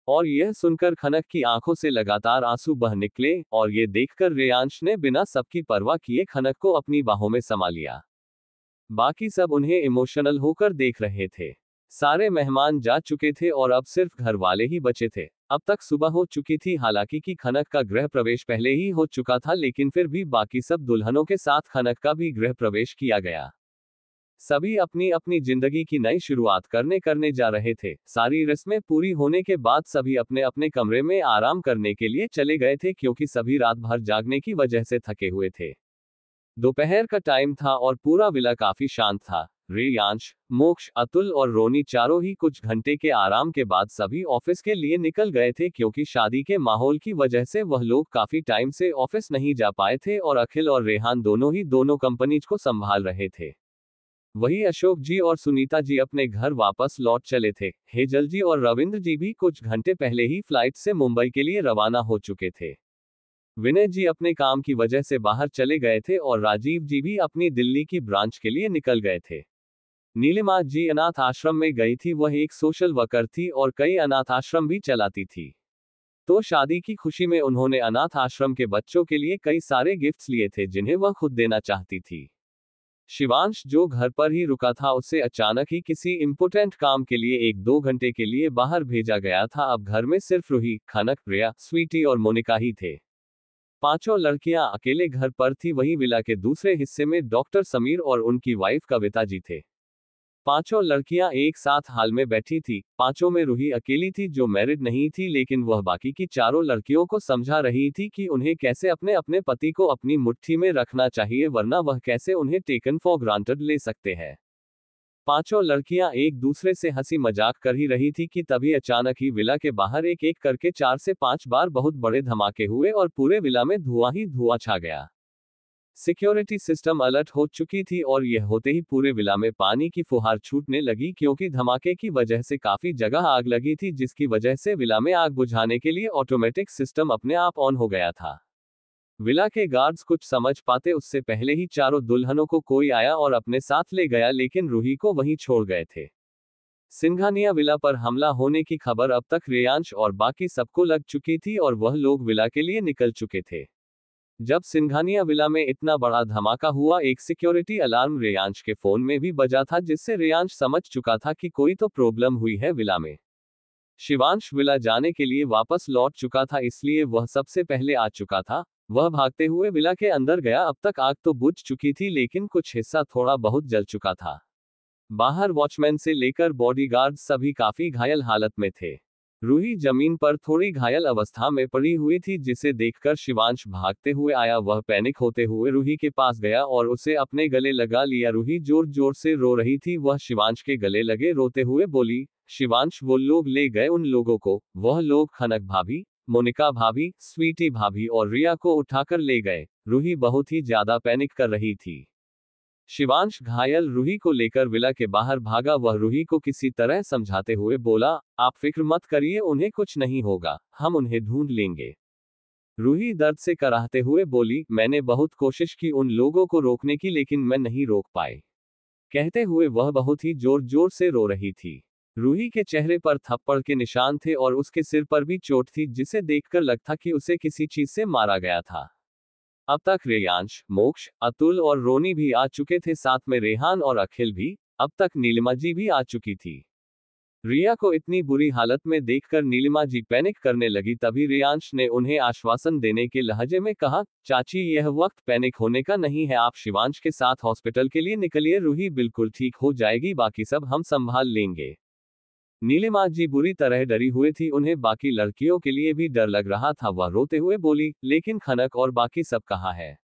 और यह सुनकर खनक की आंखों से लगातार आंसू बह निकले और ये देखकर रेयांश ने बिना सबकी परवाह किए खनक को अपनी बाहों में समा लिया। बाकी सब उन्हें इमोशनल होकर देख रहे थे। सारे मेहमान जा चुके थे और अब सिर्फ घर वाले ही बचे थे। अब तक सुबह हो चुकी थी, हालांकि कि खनक का गृह प्रवेश पहले ही हो चुका था, लेकिन फिर भी बाकी सब दुल्हनों के साथ खनक का भी गृह प्रवेश किया गया। सभी अपनी अपनी जिंदगी की नई शुरुआत करने जा रहे थे। सारी रस्में पूरी होने के बाद सभी अपने अपने कमरे में आराम करने के लिए चले गए थे, क्योंकि सभी रात भर जागने की वजह से थके हुए थे। दोपहर का टाइम था और पूरा विला काफी शांत था। रेयांश, मोक्ष, अतुल और रोनी चारों ही कुछ घंटे के आराम के बाद सभी ऑफिस के लिए निकल गए थे, क्योंकि शादी के माहौल की वजह से वह लोग काफी टाइम से ऑफिस नहीं जा पाए थे और अखिल और रेहान दोनों ही दोनों कंपनीज को संभाल रहे थे। वही अशोक जी और सुनीता जी अपने घर वापस लौट चले थे। हेजल जी और रविंद्र जी भी कुछ घंटे पहले ही फ्लाइट से मुंबई के लिए रवाना हो चुके थे। विनय जी अपने काम की वजह से बाहर चले गए थे और राजीव जी भी अपनी दिल्ली की ब्रांच के लिए निकल गए थे। नीलिमा जी अनाथ आश्रम में गई थी। वह एक सोशल वर्कर थी और कई अनाथ आश्रम भी चलाती थी। तो शादी की खुशी में उन्होंने अनाथ आश्रम के बच्चों के लिए कई सारे गिफ्ट्स लिए थे जिन्हें वह खुद देना चाहती थी। शिवांश जो घर पर ही रुका था, उसे अचानक ही किसी इंपोर्टेंट काम के लिए 1-2 घंटे के लिए बाहर भेजा गया था। अब घर में सिर्फ रूही, खनक, रिया, स्वीटी और मोनिका ही थे। पांचों लड़कियां अकेले घर पर थी। वहीं विला के दूसरे हिस्से में डॉक्टर समीर और उनकी वाइफ कविता जी थे। पांचों लड़कियां एक साथ हाल में बैठी थी। पांचों में रूही अकेली थी जो मैरिड नहीं थी, लेकिन वह बाकी की चारों लड़कियों को समझा रही थी कि उन्हें कैसे अपने अपने पति को अपनी मुट्ठी में रखना चाहिए, वरना वह कैसे उन्हें टेकन फॉर ग्रांटेड ले सकते हैं। पांचों लड़कियां एक दूसरे से हंसी मजाक कर ही रही थी कि तभी अचानक ही विला के बाहर एक एक करके 4 से 5 बार बहुत बड़े धमाके हुए और पूरे विला में धुआं ही धुआं छा गया। सिक्योरिटी सिस्टम अलर्ट हो चुकी थी और यह होते ही पूरे विला में पानी की फुहार छूटने लगी क्योंकि धमाके की वजह से काफी जगह आग लगी थी जिसकी वजह से विला में आग बुझाने के लिए ऑटोमेटिक सिस्टम अपने आप ऑन हो गया था। विला के गार्ड्स कुछ समझ पाते उससे पहले ही चारों दुल्हनों को कोई आया और अपने साथ ले गया लेकिन रूही को वहीं छोड़ गए थे। सिंघानिया विला पर हमला होने की खबर अब तक रेयांश और बाकी सबको लग चुकी थी और वह लोग विला के लिए निकल चुके थे। जब सिंघानिया विला में इतना बड़ा धमाका हुआ एक सिक्योरिटी अलार्म रेयांश के फोन में भी बजा था जिससे रेयांश समझ चुका था कि कोई तो प्रॉब्लम हुई है विला में। शिवांश विला जाने के लिए वापस लौट चुका था इसलिए वह सबसे पहले आ चुका था। वह भागते हुए विला के अंदर गया। अब तक आग तो बुझ चुकी थी लेकिन कुछ हिस्सा थोड़ा बहुत जल चुका था। बाहर वॉचमैन से लेकर बॉडीगार्ड सभी काफी घायल हालत में थे। रूही जमीन पर थोड़ी घायल अवस्था में पड़ी हुई थी जिसे देखकर शिवांश भागते हुए आया। वह पैनिक होते हुए रूही के पास गया और उसे अपने गले लगा लिया। रूही जोर जोर से रो रही थी। वह शिवांश के गले लगे रोते हुए बोली, शिवांश वो लोग ले गए उन लोगों को। वह लोग खनक भाभी, मोनिका भाभी, स्वीटी भाभी और रिया को उठाकर ले गए। रूही बहुत ही ज्यादा पैनिक कर रही थी। शिवांश घायल रूही को लेकर विला के बाहर भागा। वह रूही को किसी तरह समझाते हुए बोला, आप फिक्र मत करिए, उन्हें कुछ नहीं होगा, हम उन्हें ढूंढ लेंगे। रूही दर्द से कराहते हुए बोली, मैंने बहुत कोशिश की उन लोगों को रोकने की लेकिन मैं नहीं रोक पाई। कहते हुए वह बहुत ही जोर जोर से रो रही थी। रूही के चेहरे पर थप्पड़ के निशान थे और उसके सिर पर भी चोट थी जिसे देखकर लगता कि उसे किसी चीज से मारा गया था। अब तक रेयांश, मोक्ष, अतुल और रोनी भी आ चुके थे, साथ में रेहान और अखिल भी। अब तक नीलिमा जी भी आ चुकी थी। रिया को इतनी बुरी हालत में देखकर नीलिमा जी पैनिक करने लगी। तभी रेयांश ने उन्हें आश्वासन देने के लहजे में कहा, चाची यह वक्त पैनिक होने का नहीं है, आप शिवांश के साथ हॉस्पिटल के लिए निकलिए, रूही बिल्कुल ठीक हो जाएगी, बाकी सब हम संभाल लेंगे। नीलिमा जी बुरी तरह डरी हुई थी। उन्हें बाकी लड़कियों के लिए भी डर लग रहा था। वह रोते हुए बोली, लेकिन खनक और बाकी सब कहाँ है?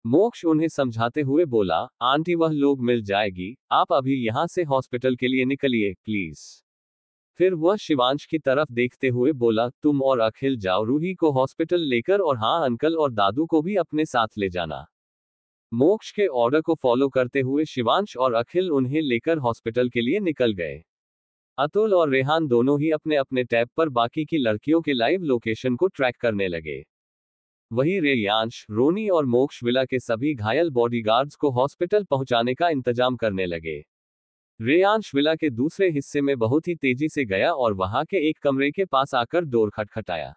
मोक्ष उन्हें समझाते हुए बोला, आंटी वह लोग मिल जाएगी, आप अभी यहाँ से हॉस्पिटल के लिए निकलिए प्लीज। फिर वह शिवांश की तरफ देखते हुए बोला, तुम और अखिल जाओ रूही को हॉस्पिटल लेकर, और हाँ अंकल और दादू को भी अपने साथ ले जाना। मोक्ष के ऑर्डर को फॉलो करते हुए शिवांश और अखिल उन्हें लेकर हॉस्पिटल के लिए निकल गए। अतुल और रेहान दोनों ही अपने अपने टैब पर बाकी की लड़कियों के लाइव लोकेशन को ट्रैक करने लगे। वहीं रेयांश, रोनी और मोक्ष विला के सभी घायल बॉडीगार्ड्स को हॉस्पिटल पहुंचाने का इंतजाम करने लगे। रेयांश विला के दूसरे हिस्से में बहुत ही तेजी से गया और वहां के एक कमरे के पास आकर डोर खटखटाया।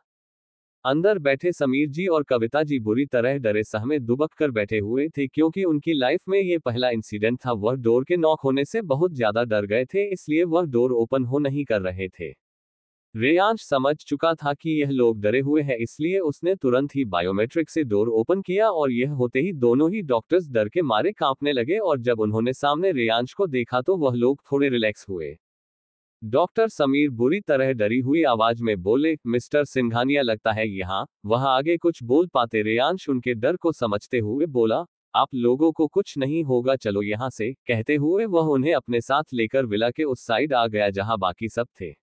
अंदर बैठे समीर जी और कविता जी बुरी तरह डरे सहमे दुबक कर बैठे हुए थे क्योंकि उनकी लाइफ में ये पहला इंसिडेंट था। वह डोर के नॉक होने से बहुत ज्यादा डर गए थे इसलिए वह डोर ओपन हो नहीं कर रहे थे। रेयांश समझ चुका था कि यह लोग डरे हुए हैं इसलिए उसने तुरंत ही बायोमेट्रिक से डोर ओपन किया और यह होते ही दोनों ही डॉक्टर्स डर के मारे कांपने लगे और जब उन्होंने सामने रेयांश को देखा तो वह लोग थोड़े रिलैक्स हुए। डॉक्टर समीर बुरी तरह डरी हुई आवाज में बोले, मिस्टर सिंघानिया लगता है यहाँ। वह आगे कुछ बोल पाते रेयांश उनके डर को समझते हुए बोला, आप लोगों को कुछ नहीं होगा, चलो यहाँ से। कहते हुए वह उन्हें अपने साथ लेकर विला के उस साइड आ गया जहाँ बाकी सब थे।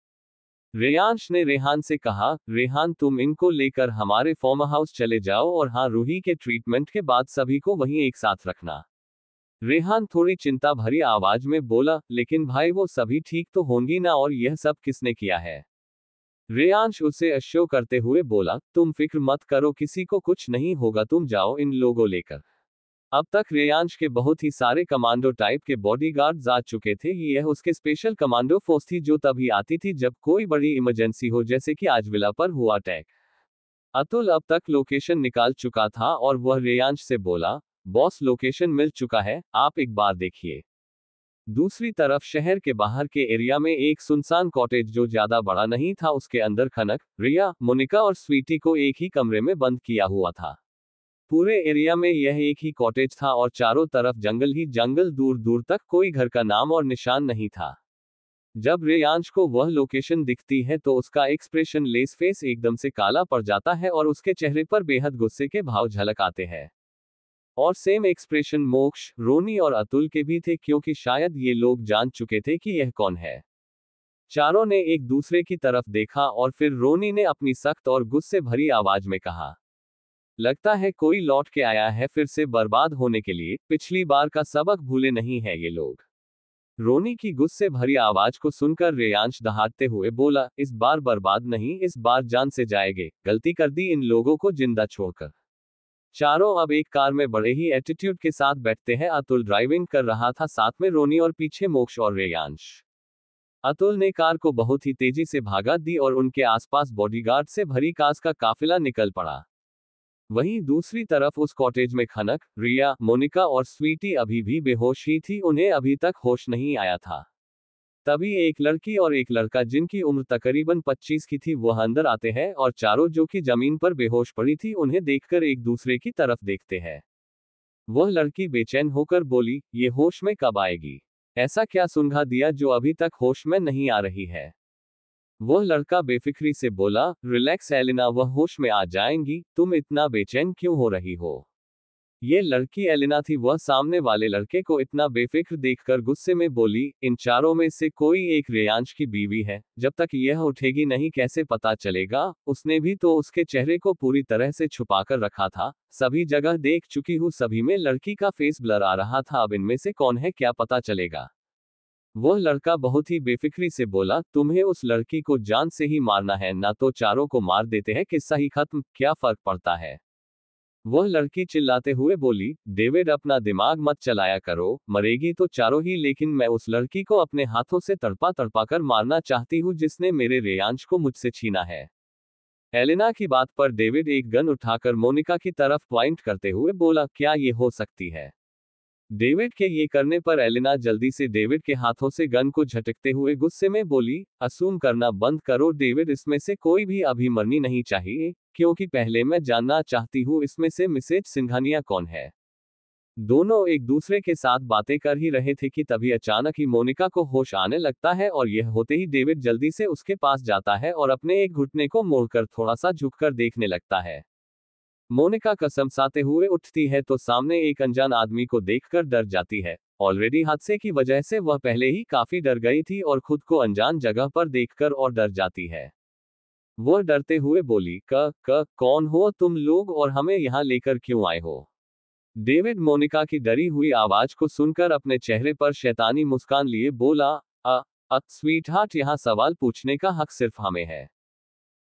रेयांश ने रेहान से कहा, रेहान तुम इनको लेकर हमारे फार्म हाउस चले जाओ और हाँ रूही के ट्रीटमेंट के बाद सभी को वहीं एक साथ रखना। रेहान थोड़ी चिंता भरी आवाज में बोला, लेकिन भाई वो सभी ठीक तो होंगी ना, और यह सब किसने किया है? रेयांश उसे अश्योर करते हुए बोला, तुम फिक्र मत करो, किसी को कुछ नहीं होगा, तुम जाओ इन लोगों लेकर। अब तक रेयांश के बहुत ही सारे कमांडो टाइप के बॉडीगार्ड्स आ चुके थे। यह उसके स्पेशल कमांडो फोर्स थी जो तभी आती थी जब कोई बड़ी इमरजेंसी हो, जैसे कि आज विला पर हुआ अटैक। अतुल अब तक लोकेशन निकाल चुका था और वह रेयांश से बोला, बॉस लोकेशन मिल चुका है, आप एक बार देखिए। दूसरी तरफ शहर के बाहर के एरिया में एक सुनसान कॉटेज जो ज्यादा बड़ा नहीं था, उसके अंदर खनक, रिया, मोनिका और स्वीटी को एक ही कमरे में बंद किया हुआ था। पूरे एरिया में यह एक ही कॉटेज था और चारों तरफ जंगल ही जंगल, दूर दूर तक कोई घर का नाम और निशान नहीं था। जब रेयांश को वह लोकेशन दिखती है तो उसका एक्सप्रेशन लेस फेस एकदम से काला पड़ जाता है और उसके चेहरे पर बेहद गुस्से के भाव झलक आते हैं। और सेम एक्सप्रेशन मोक्ष, रोनी और अतुल के भी थे क्योंकि शायद ये लोग जान चुके थे कि यह कौन है। चारों ने एक दूसरे की तरफ देखा और फिर रोनी ने अपनी सख्त और गुस्से भरी आवाज में कहा, लगता है कोई लौट के आया है फिर से बर्बाद होने के लिए, पिछली बार का सबक भूले नहीं है ये लोग। रोनी की गुस्से भरी आवाज को सुनकर रेयांश दहाड़ते हुए बोला, इस बार बर्बाद नहीं, इस बार जान से जाएंगे, गलती कर दी इन लोगों को जिंदा छोड़कर। चारों अब एक कार में बड़े ही एटीट्यूड के साथ बैठते हैं। अतुल ड्राइविंग कर रहा था, साथ में रोनी और पीछे मोक्ष और रेयांश। अतुल ने कार को बहुत ही तेजी से भागा दी और उनके आसपास बॉडीगार्ड से भरी कार का काफिला निकल पड़ा। वहीं दूसरी तरफ उस कॉटेज में खनक, रिया, मोनिका और स्वीटी अभी भी बेहोश ही थी, उन्हें अभी तक होश नहीं आया था। तभी एक लड़की और एक लड़का जिनकी उम्र तकरीबन 25 की थी वह अंदर आते हैं और चारों जो कि जमीन पर बेहोश पड़ी थी उन्हें देखकर एक दूसरे की तरफ देखते हैं। वह लड़की बेचैन होकर बोली, ये होश में कब आएगी? ऐसा क्या सूंघा दिया जो अभी तक होश में नहीं आ रही है? वह लड़का बेफिक्री से बोला, रिलैक्स एलिना, वह होश में आ जाएंगी, तुम इतना बेचैन क्यों हो रही हो? ये लड़की एलिना थी। वह सामने वाले लड़के को इतना बेफिक्र देखकर गुस्से में बोली, इन चारों में से कोई एक रेयांश की बीवी है, जब तक यह उठेगी नहीं कैसे पता चलेगा? उसने भी तो उसके चेहरे को पूरी तरह से छुपाकर रखा था, सभी जगह देख चुकी हूँ, सभी में लड़की का फेस ब्लर आ रहा था, अब इनमें से कौन है क्या पता चलेगा? वह लड़का बहुत ही बेफिक्री से बोला, तुम्हें उस लड़की को जान से ही मारना है, ना तो चारों को मार देते हैं, किस्सा ही खत्म, क्या फर्क पड़ता है? वह लड़की चिल्लाते हुए बोली, डेविड अपना दिमाग मत चलाया करो, मरेगी तो चारों ही, लेकिन मैं उस लड़की को अपने हाथों से तड़पा तड़पा कर मारना चाहती हूँ जिसने मेरे रेयांश को मुझसे छीना है। एलिना की बात पर डेविड एक गन उठाकर मोनिका की तरफ पॉइंट करते हुए बोला, क्या ये हो सकती है? डेविड के ये करने पर एलिना जल्दी से डेविड के हाथों से गन को झटकते हुए गुस्से में बोली, असूम करना बंद करो डेविड, इसमें से कोई भी अभी मरनी नहीं चाहिए, क्योंकि पहले मैं जानना चाहती हूँ इसमें से मिसेज सिंघानिया कौन है। दोनों एक दूसरे के साथ बातें कर ही रहे थे कि तभी अचानक ही मोनिका को होश आने लगता है और यह होते ही डेविड जल्दी से उसके पास जाता है और अपने एक घुटने को मोड़कर थोड़ा सा झुककर देखने लगता है। मोनिका कसमसाते हुए उठती है तो सामने एक अनजान आदमी को देखकर डर जाती है। ऑलरेडी हादसे की वजह से वह पहले ही काफी डर गई थी और खुद को अनजान जगह पर देखकर और डर जाती है। वह डरते हुए बोली, कौन हो तुम लोग और हमें यहाँ लेकर क्यों आए हो? डेविड मोनिका की डरी हुई आवाज को सुनकर अपने चेहरे पर शैतानी मुस्कान लिए बोला, स्वीटहार्ट, यहाँ सवाल पूछने का हक सिर्फ हमें है,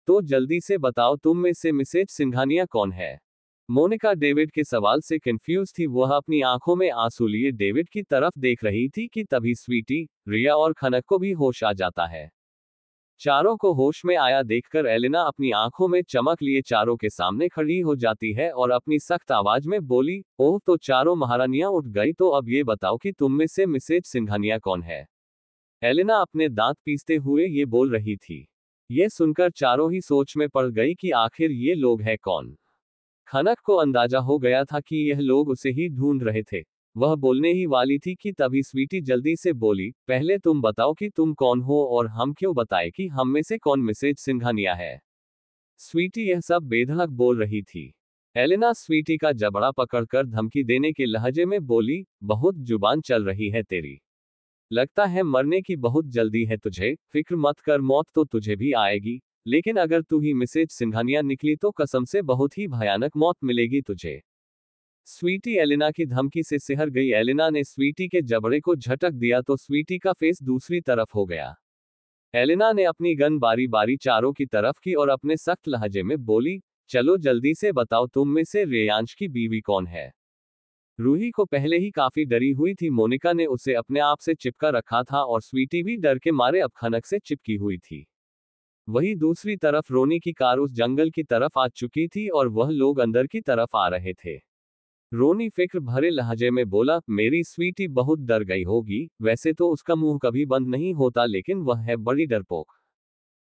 तो जल्दी से बताओ तुम में से मिसेज सिंघानिया कौन है? मोनिका डेविड के सवाल से कंफ्यूज थी, वह अपनी आंखों में आंसू लिए डेविड की तरफ देख रही थी कि तभी स्वीटी, रिया और खनक को भी होश आ जाता है। चारों को होश में आया देखकर एलिना अपनी आंखों में चमक लिए चारों के सामने खड़ी हो जाती है और अपनी सख्त आवाज में बोली, ओह, तो चारों महारानियां उठ गई, तो अब ये बताओ कि तुम में से मिसेज सिंघानिया कौन है? एलिना अपने दांत पीसते हुए ये बोल रही थी। ये सुनकर चारों ही सोच में पड़ गई कि आखिर ये लोग हैं कौन। खनक को अंदाजा हो गया था कि यह लोग उसे ही ढूंढ रहे थे। वह बोलने ही वाली थी कि तभी स्वीटी जल्दी से बोली, पहले तुम बताओ कि तुम कौन हो और हम क्यों बताएं कि हम में से कौन मिसेज सिंघानिया है। स्वीटी यह सब बेधड़क बोल रही थी। एलिना स्वीटी का जबड़ा पकड़कर धमकी देने के लहजे में बोली, बहुत जुबान चल रही है तेरी, लगता है मरने की बहुत जल्दी है तुझे, फिक्र मत कर, मौत तो तुझे भी आएगी, लेकिन अगर तू ही मिसेज सिंघानिया निकली तो कसम से बहुत ही भयानक मौत मिलेगी तुझे। स्वीटी एलिना की धमकी से सिहर गई। एलिना ने स्वीटी के जबड़े को झटक दिया तो स्वीटी का फेस दूसरी तरफ हो गया। एलिना ने अपनी गन बारी बारी चारों की तरफ की और अपने सख्त लहजे में बोली, चलो जल्दी से बताओ तुम में से रेयांश की बीवी कौन है? रूही को पहले ही काफी डरी हुई थी, मोनिका ने उसे अपने आप से चिपका रखा था और स्वीटी भी डर के मारे अब खनक से चिपकी हुई थी। वहीं दूसरी तरफ रोनी की कार उस जंगल की तरफ आ चुकी थी और वह लोग अंदर की तरफ आ रहे थे। रोनी फिक्र भरे लहजे में बोला, मेरी स्वीटी बहुत डर गई होगी, वैसे तो उसका मुंह कभी बंद नहीं होता, लेकिन वह है बड़ी डरपोक।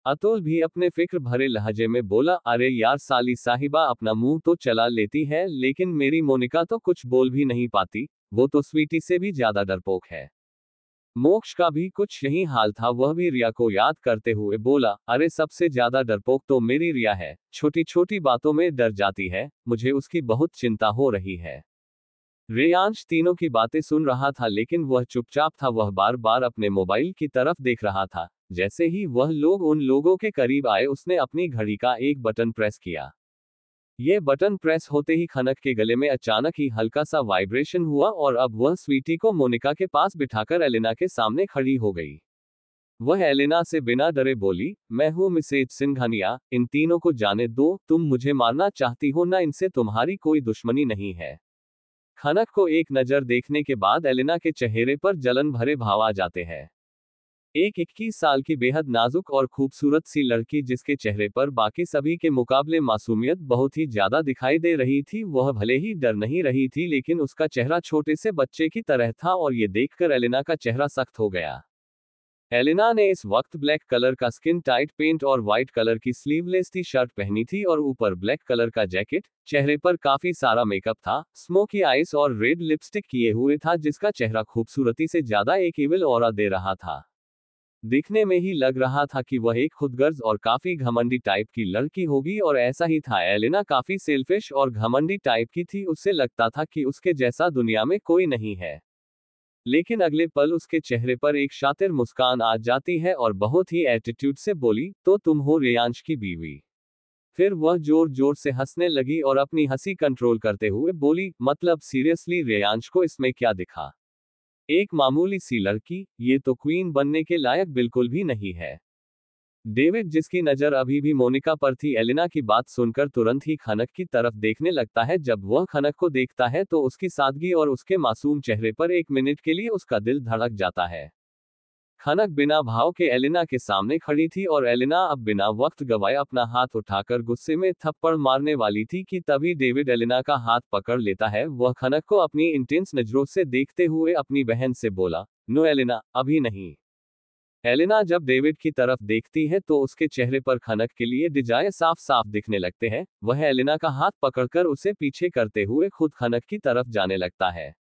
अतुल भी अपने फिक्र भरे लहजे में बोला, अरे यार साली साहिबा, अपना मुंह तो चला लेती है, लेकिन मेरी मोनिका तो कुछ बोल भी नहीं पाती, वो तो स्वीटी से भी ज्यादा डरपोक है। मोक्ष का भी कुछ यही हाल था, वह भी रिया को याद करते हुए बोला, अरे सबसे ज्यादा डरपोक तो मेरी रिया है, छोटी छोटी बातों में डर जाती है, मुझे उसकी बहुत चिंता हो रही है। रेयांश तीनों की बातें सुन रहा था लेकिन वह चुपचाप था, वह बार बार अपने मोबाइल की तरफ देख रहा था। जैसे ही वह लोग उन लोगों के करीब आए उसने अपनी घड़ी का एक बटन प्रेस किया। ये बटन प्रेस होते ही खनक के गले में अचानक ही हल्का सा वाइब्रेशन हुआ और अब वह स्वीटी को मोनिका के पास बिठाकर एलिना के सामने खड़ी हो गई। वह एलिना से बिना डरे बोली, मैं हूं मिसेज सिंघानिया, इन तीनों को जाने दो, तुम मुझे मारना चाहती हो ना, इनसे तुम्हारी कोई दुश्मनी नहीं है। खनक को एक नजर देखने के बाद एलिना के चेहरे पर जलन भरे भाव आ जाते हैं। एक 21 साल की बेहद नाजुक और खूबसूरत सी लड़की जिसके चेहरे पर बाकी सभी के मुकाबले मासूमियत बहुत ही ज्यादा दिखाई दे रही थी, वह भले ही डर नहीं रही थी लेकिन उसका चेहरा छोटे से बच्चे की तरह था और ये देखकर एलिना का चेहरा सख्त हो गया। एलिना ने इस वक्त ब्लैक कलर का स्किन टाइट पेंट और व्हाइट कलर की स्लीवलेस टी शर्ट पहनी थी और ऊपर ब्लैक कलर का जैकेट, चेहरे पर काफी सारा मेकअप था, स्मोकी आइस और रेड लिपस्टिक किए हुए था जिसका चेहरा खूबसूरती से ज्यादा एक इविल ऑरा दे रहा था। दिखने में ही लग रहा था कि वह एक खुदगर्ज और काफी घमंडी टाइप की लड़की होगी और ऐसा ही था। एलिना काफी सेल्फिश और घमंडी टाइप की थी, उससे लगता था कि उसके जैसा दुनिया में कोई नहीं है। लेकिन अगले पल उसके चेहरे पर एक शातिर मुस्कान आ जाती है और बहुत ही एटीट्यूड से बोली, तो तुम हो रेयांश की बीवी। फिर वह जोर जोर से हंसने लगी और अपनी हंसी कंट्रोल करते हुए बोली, मतलब सीरियसली रेयांश को इसमें क्या दिखा? एक मामूली सी लड़की, ये तो क्वीन बनने के लायक बिल्कुल भी नहीं है। डेविड जिसकी नजर अभी भी मोनिका पर थी, एलिना की बात सुनकर तुरंत ही खनक की तरफ देखने लगता है। जब वह खनक को देखता है तो उसकी सादगी और उसके मासूम चेहरे पर एक मिनट के लिए उसका दिल धड़क जाता है। खनक बिना भाव के एलिना के सामने खड़ी थी और एलिना अब बिना वक्त गवाए अपना हाथ उठाकर गुस्से में थप्पड़ मारने वाली थी कि तभी डेविड एलिना का हाथ पकड़ लेता है। वह खनक को अपनी इंटेंस नजरों से देखते हुए अपनी बहन से बोला, नो एलिना, अभी नहीं। एलिना जब डेविड की तरफ देखती है तो उसके चेहरे पर खनक के लिए डिजाइन साफ साफ दिखने लगते हैं। वह एलिना का हाथ पकड़कर उसे पीछे करते हुए खुद खनक की तरफ जाने लगता है।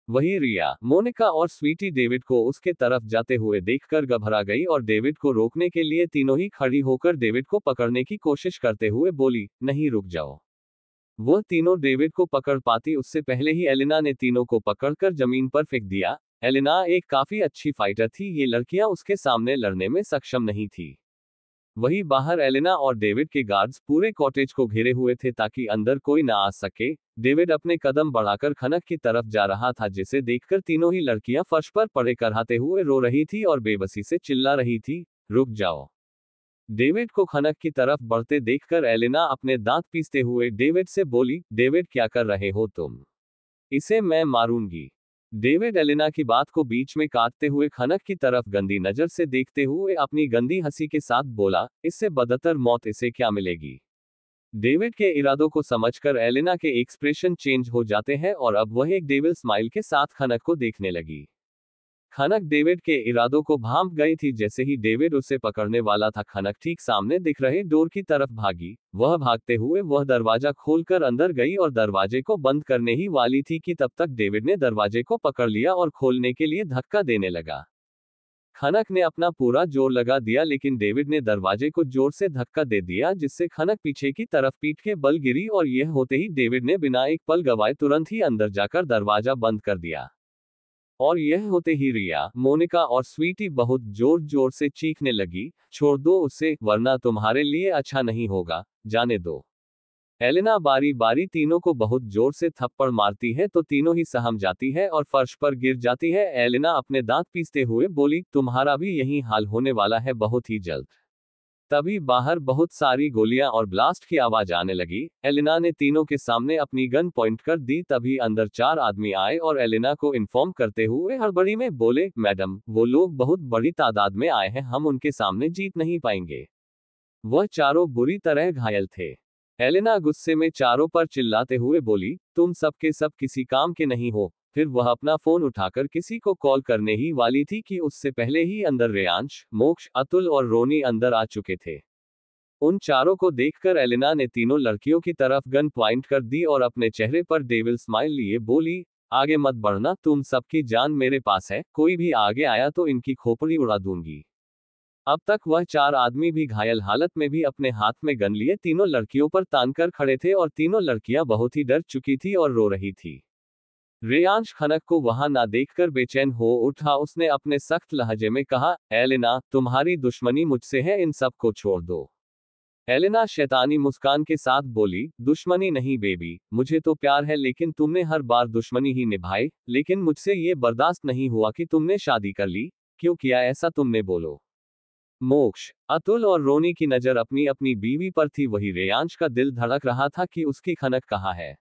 वही रिया, मोनिका और स्वीटी डेविड को उसके तरफ जाते हुए देखकर घबरा गई और डेविड को रोकने के लिए तीनों ही खड़ी होकर डेविड को पकड़ने की कोशिश करते हुए बोली, नहीं रुक जाओ। वह तीनों डेविड को पकड़ पाती उससे पहले ही एलिना ने तीनों को पकड़कर जमीन पर फेंक दिया। एलिना एक काफी अच्छी फाइटर थी, ये लड़कियां उसके सामने लड़ने में सक्षम नहीं थी। वही बाहर एलिना और डेविड के गार्ड्स पूरे कॉटेज को घेरे हुए थे ताकि अंदर कोई ना आ सके। डेविड अपने कदम बढ़ाकर खनक की तरफ जा रहा था जिसे देखकर तीनों ही लड़कियां फर्श पर पड़े कराहते हुए रो रही थी और बेबसी से चिल्ला रही थी, रुक जाओ। डेविड को खनक की तरफ बढ़ते देखकर एलिना अपने दांत पीसते हुए डेविड से बोली, डेविड क्या कर रहे हो तुम? इसे मैं मारूंगी। डेविड एलिना की बात को बीच में काटते हुए खनक की तरफ गंदी नजर से देखते हुए अपनी गंदी हंसी के साथ बोला, इससे बदतर मौत इसे क्या मिलेगी? डेविड के इरादों को समझकर एलिना के एक्सप्रेशन चेंज हो जाते हैं और अब वह एक डेविल स्माइल के साथ खनक को देखने लगी। खनक डेविड के इरादों को भांप गई थी। जैसे ही डेविड उसे पकड़ने वाला था, खनक ठीक सामने दिख रहे डोर की तरफ भागी। वह भागते हुए वह दरवाजा खोलकर अंदर गई और दरवाजे को बंद करने ही वाली थी कि तब तक डेविड ने दरवाजे को पकड़ लिया और खोलने के लिए धक्का देने लगा। खनक ने अपना पूरा जोर लगा दिया लेकिन डेविड ने दरवाजे को जोर से धक्का दे दिया जिससे खनक पीछे की तरफ पीठ के बल गिरी और यह होते ही डेविड ने बिना एक पल गवाए तुरंत ही अंदर जाकर दरवाजा बंद कर दिया। और यह होते ही रिया, मोनिका और स्वीटी बहुत जोर जोर से चीखने लगी, छोड़ दो उसे, वरना तुम्हारे लिए अच्छा नहीं होगा, जाने दो। एलिना बारी बारी तीनों को बहुत जोर से थप्पड़ मारती है तो तीनों ही सहम जाती है और फर्श पर गिर जाती है। एलिना अपने दांत पीसते हुए बोली, तुम्हारा भी यही हाल होने वाला है बहुत ही जल्द। तभी बाहर बहुत सारी गोलियां और ब्लास्ट की आवाज आने लगी। एलिना ने तीनों के सामने अपनी गन पॉइंट कर दी। तभी अंदर 4 आदमी आए और एलिना को इन्फॉर्म करते हुए हड़बड़ी में बोले, मैडम, वो लोग बहुत बड़ी तादाद में आए हैं, हम उनके सामने जीत नहीं पाएंगे। वह चारों बुरी तरह घायल थे। एलिना गुस्से में चारों पर चिल्लाते हुए बोली, तुम सब के सब किसी काम के नहीं हो। फिर वह अपना फोन उठाकर किसी को कॉल करने ही वाली थी कि उससे पहले ही अंदर रेयांश, मोक्ष, अतुल और रोनी अंदर आ चुके थे। उन चारों को देखकर एलिना ने तीनों लड़कियों की तरफ गन पॉइंट कर दी और अपने चेहरे पर डेविल स्माइल लिए बोली, आगे मत बढ़ना, तुम सबकी जान मेरे पास है, कोई भी आगे आया तो इनकी खोपड़ी उड़ा दूंगी। अब तक वह 4 आदमी भी घायल हालत में भी अपने हाथ में गन लिए तीनों लड़कियों पर तानकर खड़े थे और तीनों लड़कियां बहुत ही डर चुकी थी और रो रही थी। रेयांश खनक को वहां ना देखकर बेचैन हो उठा। उसने अपने सख्त लहजे में कहा, एलिना, तुम्हारी दुश्मनी मुझसे है, इन सब को छोड़ दो। एलेना शैतानी मुस्कान के साथ बोली, दुश्मनी नहीं बेबी, मुझे तो प्यार है लेकिन तुमने हर बार दुश्मनी ही निभाई, लेकिन मुझसे ये बर्दाश्त नहीं हुआ कि तुमने शादी कर ली। क्यों किया ऐसा तुमने बोलो। मोक्ष। अतुल और रोनी की नजर अपनी अपनी बीवी पर थी, वही रेयांश का दिल धड़क रहा था कि उसकी खनक कहाँ है।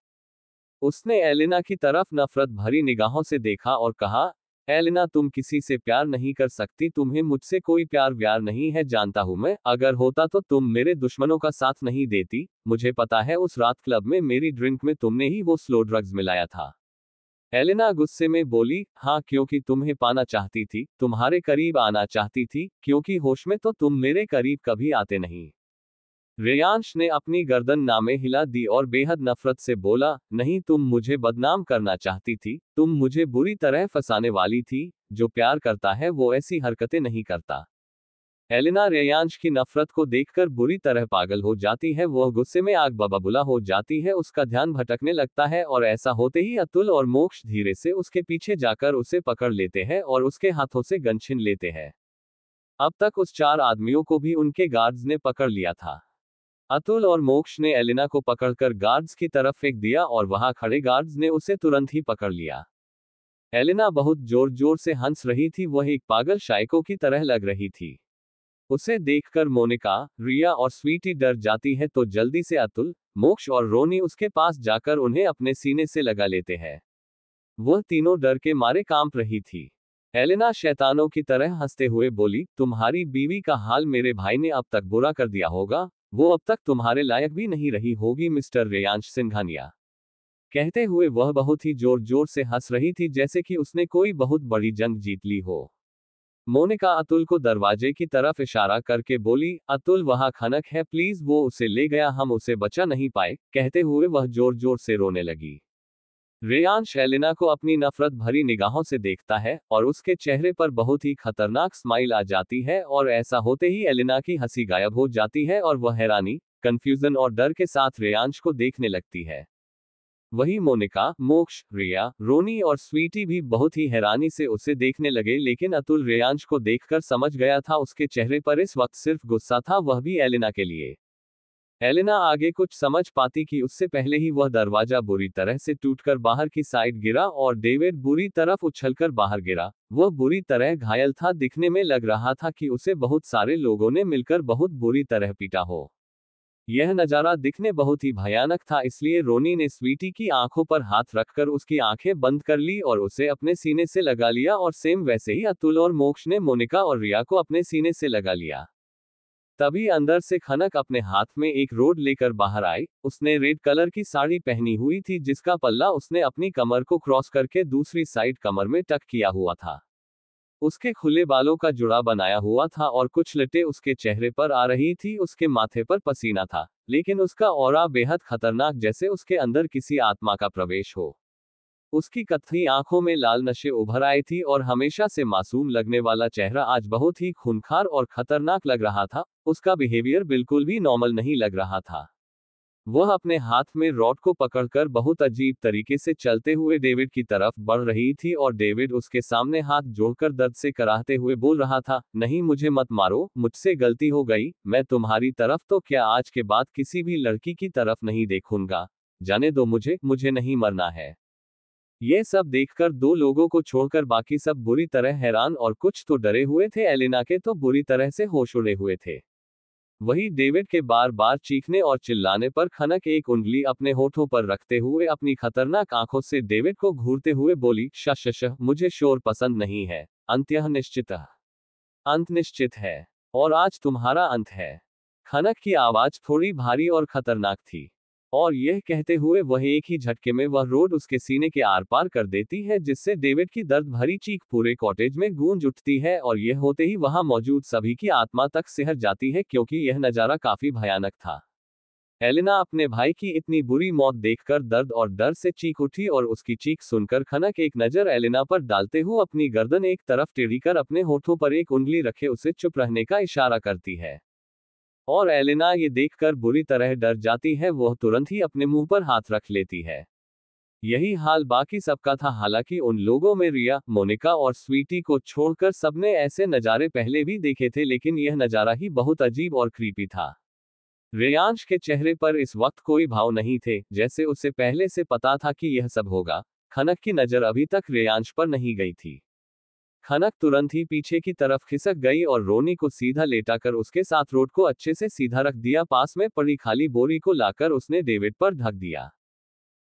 उसने एलिना की तरफ नफरत भरी निगाहों से देखा और कहा, एलिना तुम किसी से प्यार नहीं कर सकती, तुम्हें मुझसे कोई प्यार व्यार नहीं है, जानता हूं मैं, अगर होता तो तुम मेरे दुश्मनों का साथ नहीं देती। मुझे पता है उस रात क्लब में मेरी ड्रिंक में तुमने ही वो स्लो ड्रग्स मिलाया था। एलिना गुस्से में बोली, हाँ क्योंकि तुम्हें पाना चाहती थी, तुम्हारे करीब आना चाहती थी, क्योंकि होश में तो तुम मेरे करीब कभी आते नहीं। रेयांश ने अपनी गर्दन नामे हिला दी और बेहद नफरत से बोला, नहीं तुम मुझे बदनाम करना चाहती थी, तुम मुझे बुरी तरह फंसाने वाली थी, जो प्यार करता है वो ऐसी हरकतें नहीं करता। एलिना रेयांश की नफरत को देखकर बुरी तरह पागल हो जाती है, वह गुस्से में आग बबूला हो जाती है, उसका ध्यान भटकने लगता है और ऐसा होते ही अतुल और मोक्ष धीरे से उसके पीछे जाकर उसे पकड़ लेते हैं और उसके हाथों से गन छीन लेते हैं। अब तक उस 4 आदमियों को भी उनके गार्ड्स ने पकड़ लिया था। अतुल और मोक्ष ने एलिना को पकड़कर गार्ड्स की तरफ फेंक दिया और वहां खड़े गार्ड्स ने उसे तुरंत ही पकड़ लिया। एलिना बहुत जोर जोर से हंस रही थी, वह एक पागल शाइको की तरह लग रही थी। उसे देखकर मोनिका, रिया और स्वीटी डर जाती है तो जल्दी से अतुल, मोक्ष और रोनी उसके पास जाकर उन्हें अपने सीने से लगा लेते हैं। वह तीनों डर के मारे कांप रही थी। एलिना शैतानों की तरह हंसते हुए बोली, तुम्हारी बीवी का हाल मेरे भाई ने अब तक बुरा कर दिया होगा, वो अब तक तुम्हारे लायक भी नहीं रही होगी मिस्टर रेयांश सिंघानिया। कहते हुए वह बहुत ही जोर जोर से हंस रही थी, जैसे कि उसने कोई बहुत बड़ी जंग जीत ली हो। मोनिका अतुल को दरवाजे की तरफ इशारा करके बोली, अतुल वहां खनक है, प्लीज वो उसे ले गया, हम उसे बचा नहीं पाए। कहते हुए वह जोर जोर से रोने लगी। रेयांश एलिना को अपनी नफरत भरी निगाहों से देखता है और उसके चेहरे पर बहुत ही खतरनाक स्माइल आ जाती है और ऐसा होते ही एलिना की हंसी गायब हो जाती है और वह हैरानी, कंफ्यूजन और डर के साथ रेयांश को देखने लगती है। वही मोनिका, मोक्ष, रिया, रोनी और स्वीटी भी बहुत ही हैरानी से उसे देखने लगे, लेकिन अतुल रेयांश को देखकर समझ गया था उसके चेहरे पर इस वक्त सिर्फ गुस्सा था, वह भी एलिना के लिए। एलिना आगे कुछ समझ पाती कि उससे पहले ही वह दरवाजा बुरी तरह से टूटकर बाहर की साइड गिरा और डेविड बुरी तरफ उछलकर बाहर गिरा। वह बुरी तरह घायल था, दिखने में लग रहा था कि उसे बहुत सारे लोगों ने मिलकर बहुत बुरी तरह पीटा हो। यह नजारा दिखने बहुत ही भयानक था, इसलिए रोनी ने स्वीटी की आंखों पर हाथ रखकर उसकी आंखें बंद कर ली और उसे अपने सीने से लगा लिया और सेम वैसे ही अतुल और मोक्ष ने मोनिका और रिया को अपने सीने से लगा लिया। तभी अंदर से खनक अपने हाथ में एक रोड लेकर बाहर आई। उसने रेड कलर की साड़ी पहनी हुई थी, जिसका पल्ला उसने अपनी कमर को क्रॉस करके दूसरी साइड कमर में टक किया हुआ था। उसके खुले बालों का जुड़ा बनाया हुआ था और कुछ लटे उसके चेहरे पर आ रही थी, उसके माथे पर पसीना था, लेकिन उसका ऑरा बेहद खतरनाक, जैसे उसके अंदर किसी आत्मा का प्रवेश हो। उसकी कत्थई आंखों में लाल नशे उभर आई थी और हमेशा से मासूम लगने वाला चेहरा आज बहुत ही खूंखार और खतरनाक लग रहा था। उसका बिहेवियर बिल्कुल भी नॉर्मल नहीं लग रहा था। वह अपने हाथ में रॉड को पकड़कर बहुत अजीब तरीके से चलते हुए डेविड की तरफ बढ़ रही थी और डेविड उसके सामने हाथ जोड़कर दर्द से कराहते हुए बोल रहा था, नहीं मुझे मत मारो, मुझसे गलती हो गई, मैं तुम्हारी तरफ तो क्या आज के बाद किसी भी लड़की की तरफ नहीं देखूंगा, जाने दो मुझे नहीं मरना है। ये सब देखकर दो लोगों को छोड़कर बाकी सब बुरी तरह हैरान और कुछ तो डरे हुए थे। एलिना के तो बुरी तरह से होश उड़े हुए थे। वही डेविड के बार बार चीखने और चिल्लाने पर खनक एक उंगली अपने होठों पर रखते हुए अपनी खतरनाक आंखों से डेविड को घूरते हुए बोली, शश मुझे शोर पसंद नहीं है, अंत्य निश्चित, अंत निश्चित है, और आज तुम्हारा अंत है। खनक की आवाज थोड़ी भारी और खतरनाक थी, और यह कहते हुए वह एक ही झटके में वह रोड उसके सीने के आर पार कर देती है, जिससे डेविड की दर्द भरी चीख पूरे कॉटेज में गूंज उठती है और यह होते ही वहां मौजूद सभी की आत्मा तक सिहर जाती है, क्योंकि यह नजारा काफी भयानक था। एलिना अपने भाई की इतनी बुरी मौत देखकर दर्द और डर से चीख उठी और उसकी चीख सुनकर खनक एक नजर एलिना पर डालते हुए अपनी गर्दन एक तरफ टेढ़ी कर अपने होठों पर एक उंगली रखे उसे चुप रहने का इशारा करती है। और एलिना ये देखकर बुरी तरह डर जाती है, वह तुरंत ही अपने मुंह पर हाथ रख लेती है। यही हाल बाकी सबका था। हालांकि उन लोगों में रिया, मोनिका और स्वीटी को छोड़कर सबने ऐसे नजारे पहले भी देखे थे, लेकिन यह नजारा ही बहुत अजीब और क्रीपी था। रेयांश के चेहरे पर इस वक्त कोई भाव नहीं थे, जैसे उसे पहले से पता था कि यह सब होगा। खनक की नजर अभी तक रेयांश पर नहीं गई थी। खनक तुरंत ही पीछे की तरफ खिसक गई और रोनी को सीधा लेटाकर उसके साथ रोड को अच्छे से सीधा रख दिया। पास में पड़ी खाली बोरी को लाकर उसने डेविड पर ढक दिया।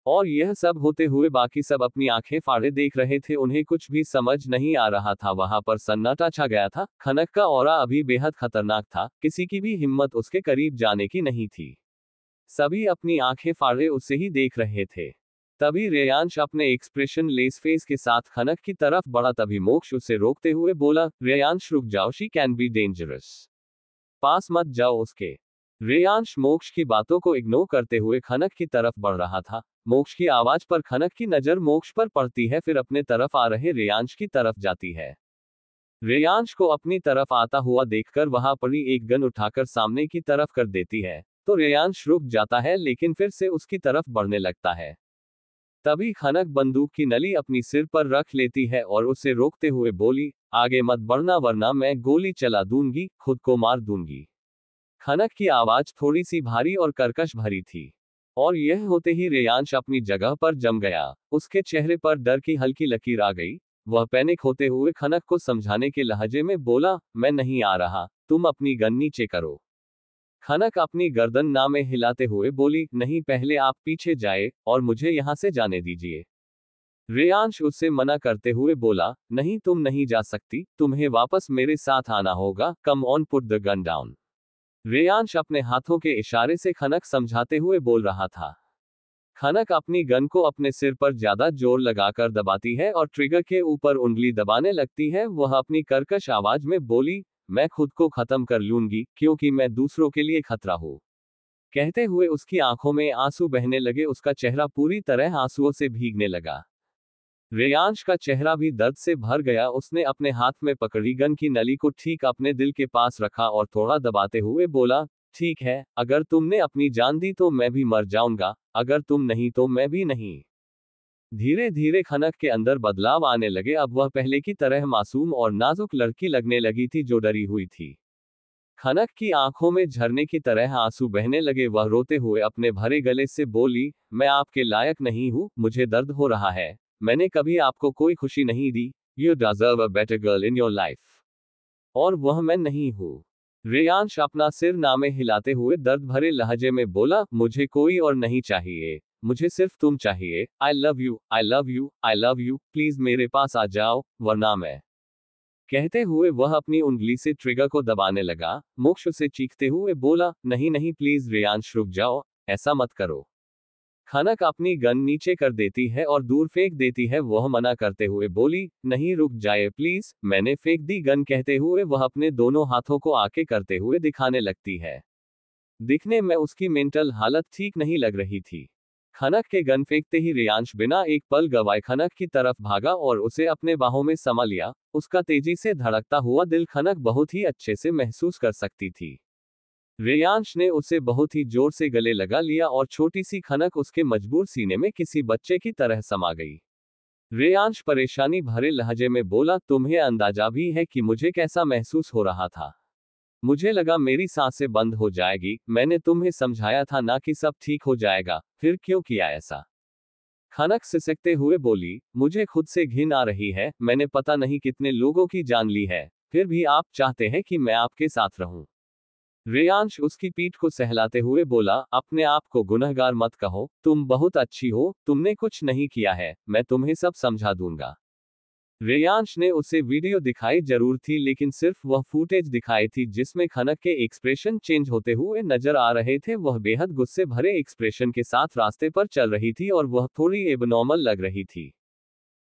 और यह सब होते हुए बाकी सब अपनी आंखें फाड़े देख रहे थे। उन्हें कुछ भी समझ नहीं आ रहा था। वहां पर सन्नाटा छा गया था। खनक का ऑरा अभी बेहद खतरनाक था। किसी की भी हिम्मत उसके करीब जाने की नहीं थी। सभी अपनी आंखें फाड़े उसे ही देख रहे थे। तभी रेयांश अपने एक्सप्रेशन लेस फेस के साथ खनक की तरफ बढ़ा। तभी मोक्ष उसे रोकते हुए बोला, रेयांश रुक जाओ, शी कैन बी डेंजरस। पास मत जाओ उसके। रेयांश मोक्ष की बातों को इग्नोर करते हुए खनक की तरफ बढ़ रहा था। मोक्ष की आवाज पर खनक की नजर मोक्ष पर पड़ती है, फिर अपने तरफ आ रहे रेयांश की तरफ जाती है। रेयांश को अपनी तरफ आता हुआ देखकर वहां पड़ी एक गन उठाकर सामने की तरफ कर देती है, तो रेयांश रुक जाता है लेकिन फिर से उसकी तरफ बढ़ने लगता है। तभी खनक बंदूक की नली अपनी सिर पर रख लेती है और उसे रोकते हुए बोली, आगे मत बढ़ना वरना मैं गोली चला दूंगी, खुद को मार दूंगी। खनक की आवाज थोड़ी सी भारी और कर्कश भरी थी। और यह होते ही रेयांश अपनी जगह पर जम गया। उसके चेहरे पर डर की हल्की लकीर आ गई। वह पैनिक होते हुए खनक को समझाने के लहजे में बोला, मैं नहीं आ रहा, तुम अपनी गन नीचे करो। खनक अपनी गर्दन ना में हिलाते हुए बोली, नहीं, पहले आप पीछे जाए और मुझे यहां से जाने दीजिए। रेयांश उससे मना करते हुए बोला, नहीं, तुम नहीं जा सकती, तुम्हें वापस मेरे साथ आना होगा, come on, put the gun down. Reyansh अपने हाथों के इशारे से खनक समझाते हुए बोल रहा था। खनक अपनी गन को अपने सिर पर ज्यादा जोर लगाकर दबाती है और ट्रिगर के ऊपर उंगली दबाने लगती है। वह अपनी कर्कश आवाज में बोली, मैं खुद को खत्म कर लूंगी क्योंकि मैं दूसरों के लिए खतरा हूं। कहते हुए उसकी आंखों में आंसू बहने लगे। उसका चेहरा पूरी तरह आंसुओं से भीगने लगा। रेयांश का चेहरा भी दर्द से भर गया। उसने अपने हाथ में पकड़ी गन की नली को ठीक अपने दिल के पास रखा और थोड़ा दबाते हुए बोला, ठीक है, अगर तुमने अपनी जान दी तो मैं भी मर जाऊंगा, अगर तुम नहीं तो मैं भी नहीं। धीरे धीरे खनक के अंदर बदलाव आने लगे। अब वह पहले की तरह मासूम और नाजुक लड़की लगने लगी थी जो डरी हुई थी। खनक की आंखों में झरने की तरह आंसू बहने लगे। वह रोते हुए अपने भरे गले से बोली, मैं आपके लायक नहीं हूं, मुझे दर्द हो रहा है, मैंने कभी आपको कोई खुशी नहीं दी। You deserve a better girl in your life. और वह मैं नहीं हूं। रेयांश अपना सिर नामे हिलाते हुए दर्द भरे लहजे में बोला, मुझे कोई और नहीं चाहिए, मुझे सिर्फ तुम चाहिए। आई love you, I love you, I love you, please मेरे पास आ जाओ वरना मैं। कहते हुए वह अपनी उंगली से ट्रिगर को दबाने लगा। मोक्ष उसे चीखते हुए बोला, नहीं नहीं, प्लीज रेयांश रुक जाओ, ऐसा मत करो। खनक अपनी गन नीचे कर देती है और दूर फेंक देती है। वह मना करते हुए बोली, नहीं, रुक जाए प्लीज, मैंने फेंक दी गन। कहते हुए वह अपने दोनों हाथों को आगे करते हुए दिखाने लगती है। दिखने में उसकी मेंटल हालत ठीक नहीं लग रही थी। खनक के गन फेंकते ही रेयांश बिना एक पल गवाए खनक की तरफ भागा और उसे अपने बाहों में समा लिया। उसका तेजी से धड़कता हुआ दिल खनक बहुत ही अच्छे से महसूस कर सकती थी। रेयांश ने उसे बहुत ही जोर से गले लगा लिया और छोटी सी खनक उसके मजबूर सीने में किसी बच्चे की तरह समा गई। रेयांश परेशानी भरे लहजे में बोला, तुम्हें अंदाजा भी है कि मुझे कैसा महसूस हो रहा था? मुझे लगा मेरी सांसें बंद हो जाएगी। मैंने तुम्हें समझाया था ना कि सब ठीक हो जाएगा, फिर क्यों किया ऐसा? खनक सिसकते हुए बोली, मुझे खुद से घिन आ रही है। मैंने पता नहीं कितने लोगों की जान ली है, फिर भी आप चाहते हैं कि मैं आपके साथ रहूं। रेयांश उसकी पीठ को सहलाते हुए बोला, अपने आप को गुनहगार मत कहो, तुम बहुत अच्छी हो, तुमने कुछ नहीं किया है, मैं तुम्हें सब समझा दूंगा। रेयांश ने उसे वीडियो दिखाई जरूर थी लेकिन सिर्फ वह फुटेज दिखाई थी जिसमें खनक के एक्सप्रेशन चेंज होते हुए नजर आ रहे थे। वह बेहद गुस्से भरे एक्सप्रेशन के साथ रास्ते पर चल रही थी और वह थोड़ी एबनॉर्मल लग रही थी।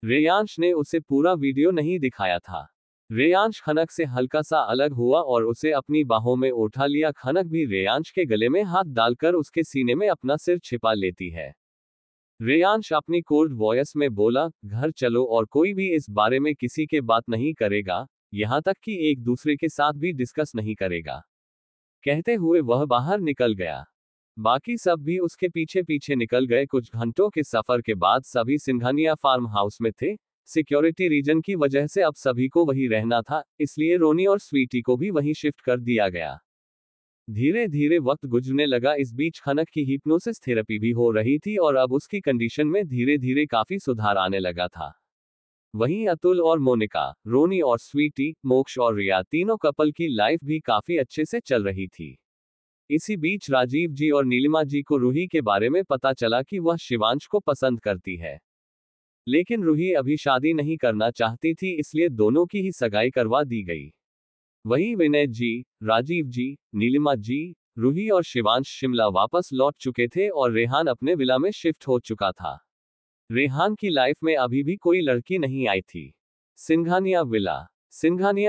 रेयांश ने उसे पूरा वीडियो नहीं दिखाया था। रेयांश खनक से हल्का सा अलग हुआ और उसे अपनी बाहों में उठा लिया। खनक भी रेयांश के गले में हाथ डालकर उसके सीने में अपना सिर छिपा लेती है। रेयांश अपनी कोल्ड वॉयस में बोला, घर चलो और कोई भी इस बारे में किसी के बात नहीं करेगा, यहां तक कि एक दूसरे के साथ भी डिस्कस नहीं करेगा। कहते हुए वह बाहर निकल गया। बाकी सब भी उसके पीछे पीछे निकल गए। कुछ घंटों के सफर के बाद सभी सिंघानिया फार्म हाउस में थे। सिक्योरिटी रीजन की वजह से अब सभी को वही रहना था, इसलिए रोनी और स्वीटी को भी वहीं शिफ्ट कर दिया गया। धीरे धीरे वक्त गुजरने लगा। इस बीच खनक की हिप्नोसिस थेरेपी भी हो रही थी और अब उसकी कंडीशन में धीरे धीरे काफी सुधार आने लगा था। वहीं अतुल और मोनिका, रोनी और स्वीटी, मोक्ष और रिया, तीनों कपल की लाइफ भी काफी अच्छे से चल रही थी। इसी बीच राजीव जी और नीलिमा जी को रूही के बारे में पता चला कि वह शिवांश को पसंद करती है। लेकिन रूही अभी शादी नहीं करना चाहती थी, इसलिए दोनों की ही सगाई करवा दी गई। वहीं विनय जी, राजीव जी, नीलिमा जी, रूही और शिवांश शिमला वापस लौट चुके थे और रेहान अपने विला में शिफ्ट हो चुका था। रेहान की लाइफ में अभी भी कोई लड़की नहीं आई थी। सिंघानिया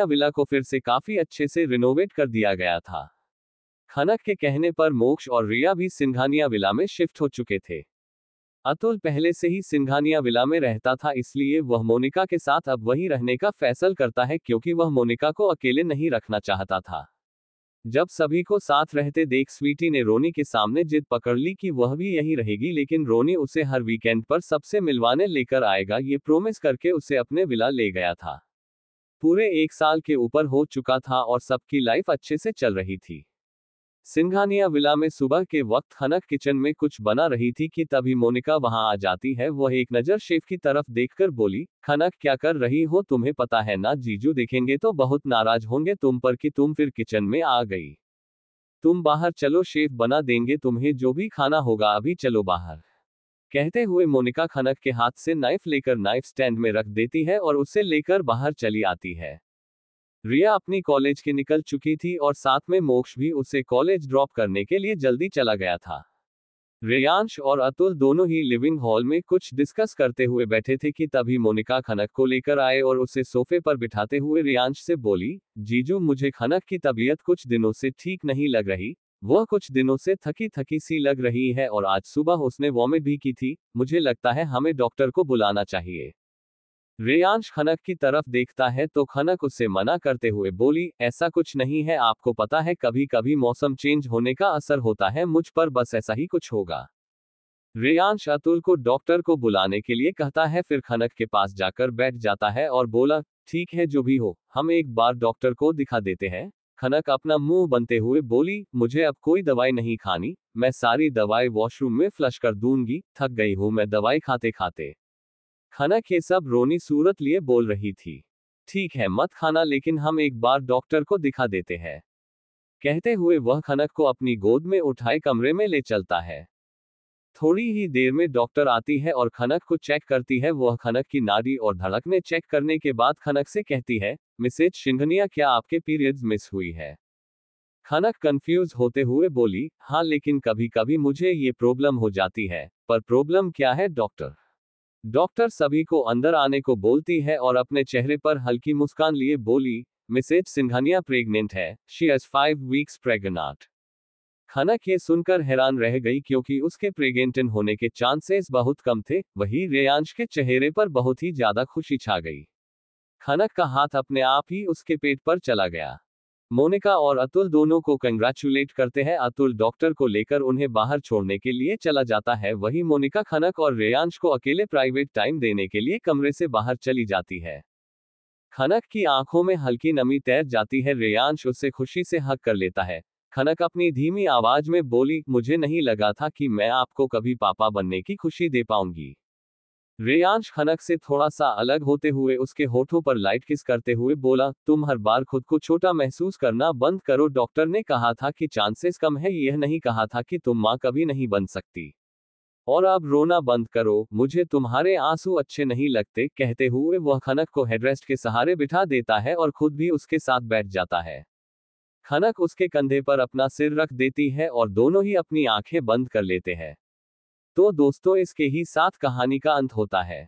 विला को फिर से काफी अच्छे से रिनोवेट कर दिया गया था। खनक के कहने पर मोक्ष और रिया भी सिंघानिया विला में शिफ्ट हो चुके थे। अतुल पहले से ही सिंघानिया विला में रहता था, इसलिए वह मोनिका के साथ अब वहीं रहने का फैसला करता है, क्योंकि वह मोनिका को अकेले नहीं रखना चाहता था। जब सभी को साथ रहते देख स्वीटी ने रोनी के सामने जिद पकड़ ली कि वह भी यहीं रहेगी, लेकिन रोनी उसे हर वीकेंड पर सबसे मिलवाने लेकर आएगा, ये प्रोमिस करके उसे अपने विला ले गया था। पूरे 1 साल के ऊपर हो चुका था और सबकी लाइफ अच्छे से चल रही थी। सिंघानिया विला में सुबह के वक्त खनक किचन में कुछ बना रही थी कि तभी मोनिका वहां आ जाती है। वह एक नजर शेफ की तरफ देखकर बोली, खनक क्या कर रही हो? तुम्हें पता है ना, जीजू देखेंगे तो बहुत नाराज होंगे तुम पर कि तुम फिर किचन में आ गई। तुम बाहर चलो, शेफ बना देंगे तुम्हें जो भी खाना होगा, अभी चलो बाहर। कहते हुए मोनिका खनक के हाथ से नाइफ लेकर नाइफ स्टैंड में रख देती है और उसे लेकर बाहर चली आती है। रिया अपनी कॉलेज के निकल चुकी थी और साथ में मोक्ष भी उसे कॉलेज ड्रॉप करने के लिए जल्दी चला गया था। रेयांश और अतुल दोनों ही लिविंग हॉल में कुछ डिस्कस करते हुए बैठे थे कि तभी मोनिका खनक को लेकर आए और उसे सोफे पर बिठाते हुए रेयांश से बोली, जीजू मुझे खनक की तबीयत कुछ दिनों से ठीक नहीं लग रही। वह कुछ दिनों से थकी थकी सी लग रही है और आज सुबह उसने वॉमिट भी की थी। मुझे लगता है हमें डॉक्टर को बुलाना चाहिए। रेयांश खनक की तरफ देखता है तो खनक उसे मना करते हुए बोली, ऐसा कुछ नहीं है, आपको पता है कभी कभी मौसम चेंज होने का असर होता है मुझ पर, बस ऐसा ही कुछ होगा। रेयांश अतुल को डॉक्टर को बुलाने के लिए कहता है, फिर खनक के पास जाकर बैठ जाता है और बोला, ठीक है जो भी हो, हम एक बार डॉक्टर को दिखा देते हैं। खनक अपना मुंह बनते हुए बोली, मुझे अब कोई दवाई नहीं खानी, मैं सारी दवाई वॉशरूम में फ्लश कर दूंगी, थक गई हूं मैं दवाई खाते खाते। खनक ये सब रोनी सूरत लिए बोल रही थी। ठीक है मत खाना, लेकिन हम एक बार डॉक्टर को दिखा देते हैं। कहते हुए वह खनक को अपनी गोद में उठाए कमरे में ले चलता है। थोड़ी ही देर में डॉक्टर आती है और खनक को चेक करती है। वह खनक की नाड़ी और धड़कने चेक करने के बाद खनक से कहती है, मिसेज सिंघानिया क्या आपके पीरियड्स मिस हुई है? खनक कंफ्यूज होते हुए बोली, हाँ लेकिन कभी कभी मुझे ये प्रॉब्लम हो जाती है। पर प्रॉब्लम क्या है डॉक्टर? डॉक्टर सभी को अंदर आने को बोलती है और अपने चेहरे पर हल्की मुस्कान लिए बोली, मिसेज सिंघानिया प्रेग्नेंट है, शी इज 5 वीक्स प्रेग्नेंट। खनक ये सुनकर हैरान रह गई, क्योंकि उसके प्रेग्नेंट होने के चांसेस बहुत कम थे। वहीं रेयांश के चेहरे पर बहुत ही ज्यादा खुशी छा गई। खनक का हाथ अपने आप ही उसके पेट पर चला गया। मोनिका और अतुल दोनों को कंग्रेचुलेट करते हैं। अतुल डॉक्टर को लेकर उन्हें बाहर छोड़ने के लिए चला जाता है। वहीं मोनिका खनक और रेयांश को अकेले प्राइवेट टाइम देने के लिए कमरे से बाहर चली जाती है। खनक की आंखों में हल्की नमी तैर जाती है। रेयांश उससे खुशी से हग कर लेता है। खनक अपनी धीमी आवाज में बोली, मुझे नहीं लगा था कि मैं आपको कभी पापा बनने की खुशी दे पाऊंगी। रेयांश खनक से थोड़ा सा अलग होते हुए उसके होठों पर लाइट किस करते हुए बोला, तुम हर बार खुद को छोटा महसूस करना बंद करो। डॉक्टर ने कहा था कि चांसेस कम है, यह नहीं कहा था कि तुम मां कभी नहीं बन सकती। और अब रोना बंद करो, मुझे तुम्हारे आंसू अच्छे नहीं लगते। कहते हुए वह खनक को हेडरेस्ट के सहारे बिठा देता है और खुद भी उसके साथ बैठ जाता है। खनक उसके कंधे पर अपना सिर रख देती है और दोनों ही अपनी आंखें बंद कर लेते हैं। तो दोस्तों इसके ही साथ कहानी का अंत होता है।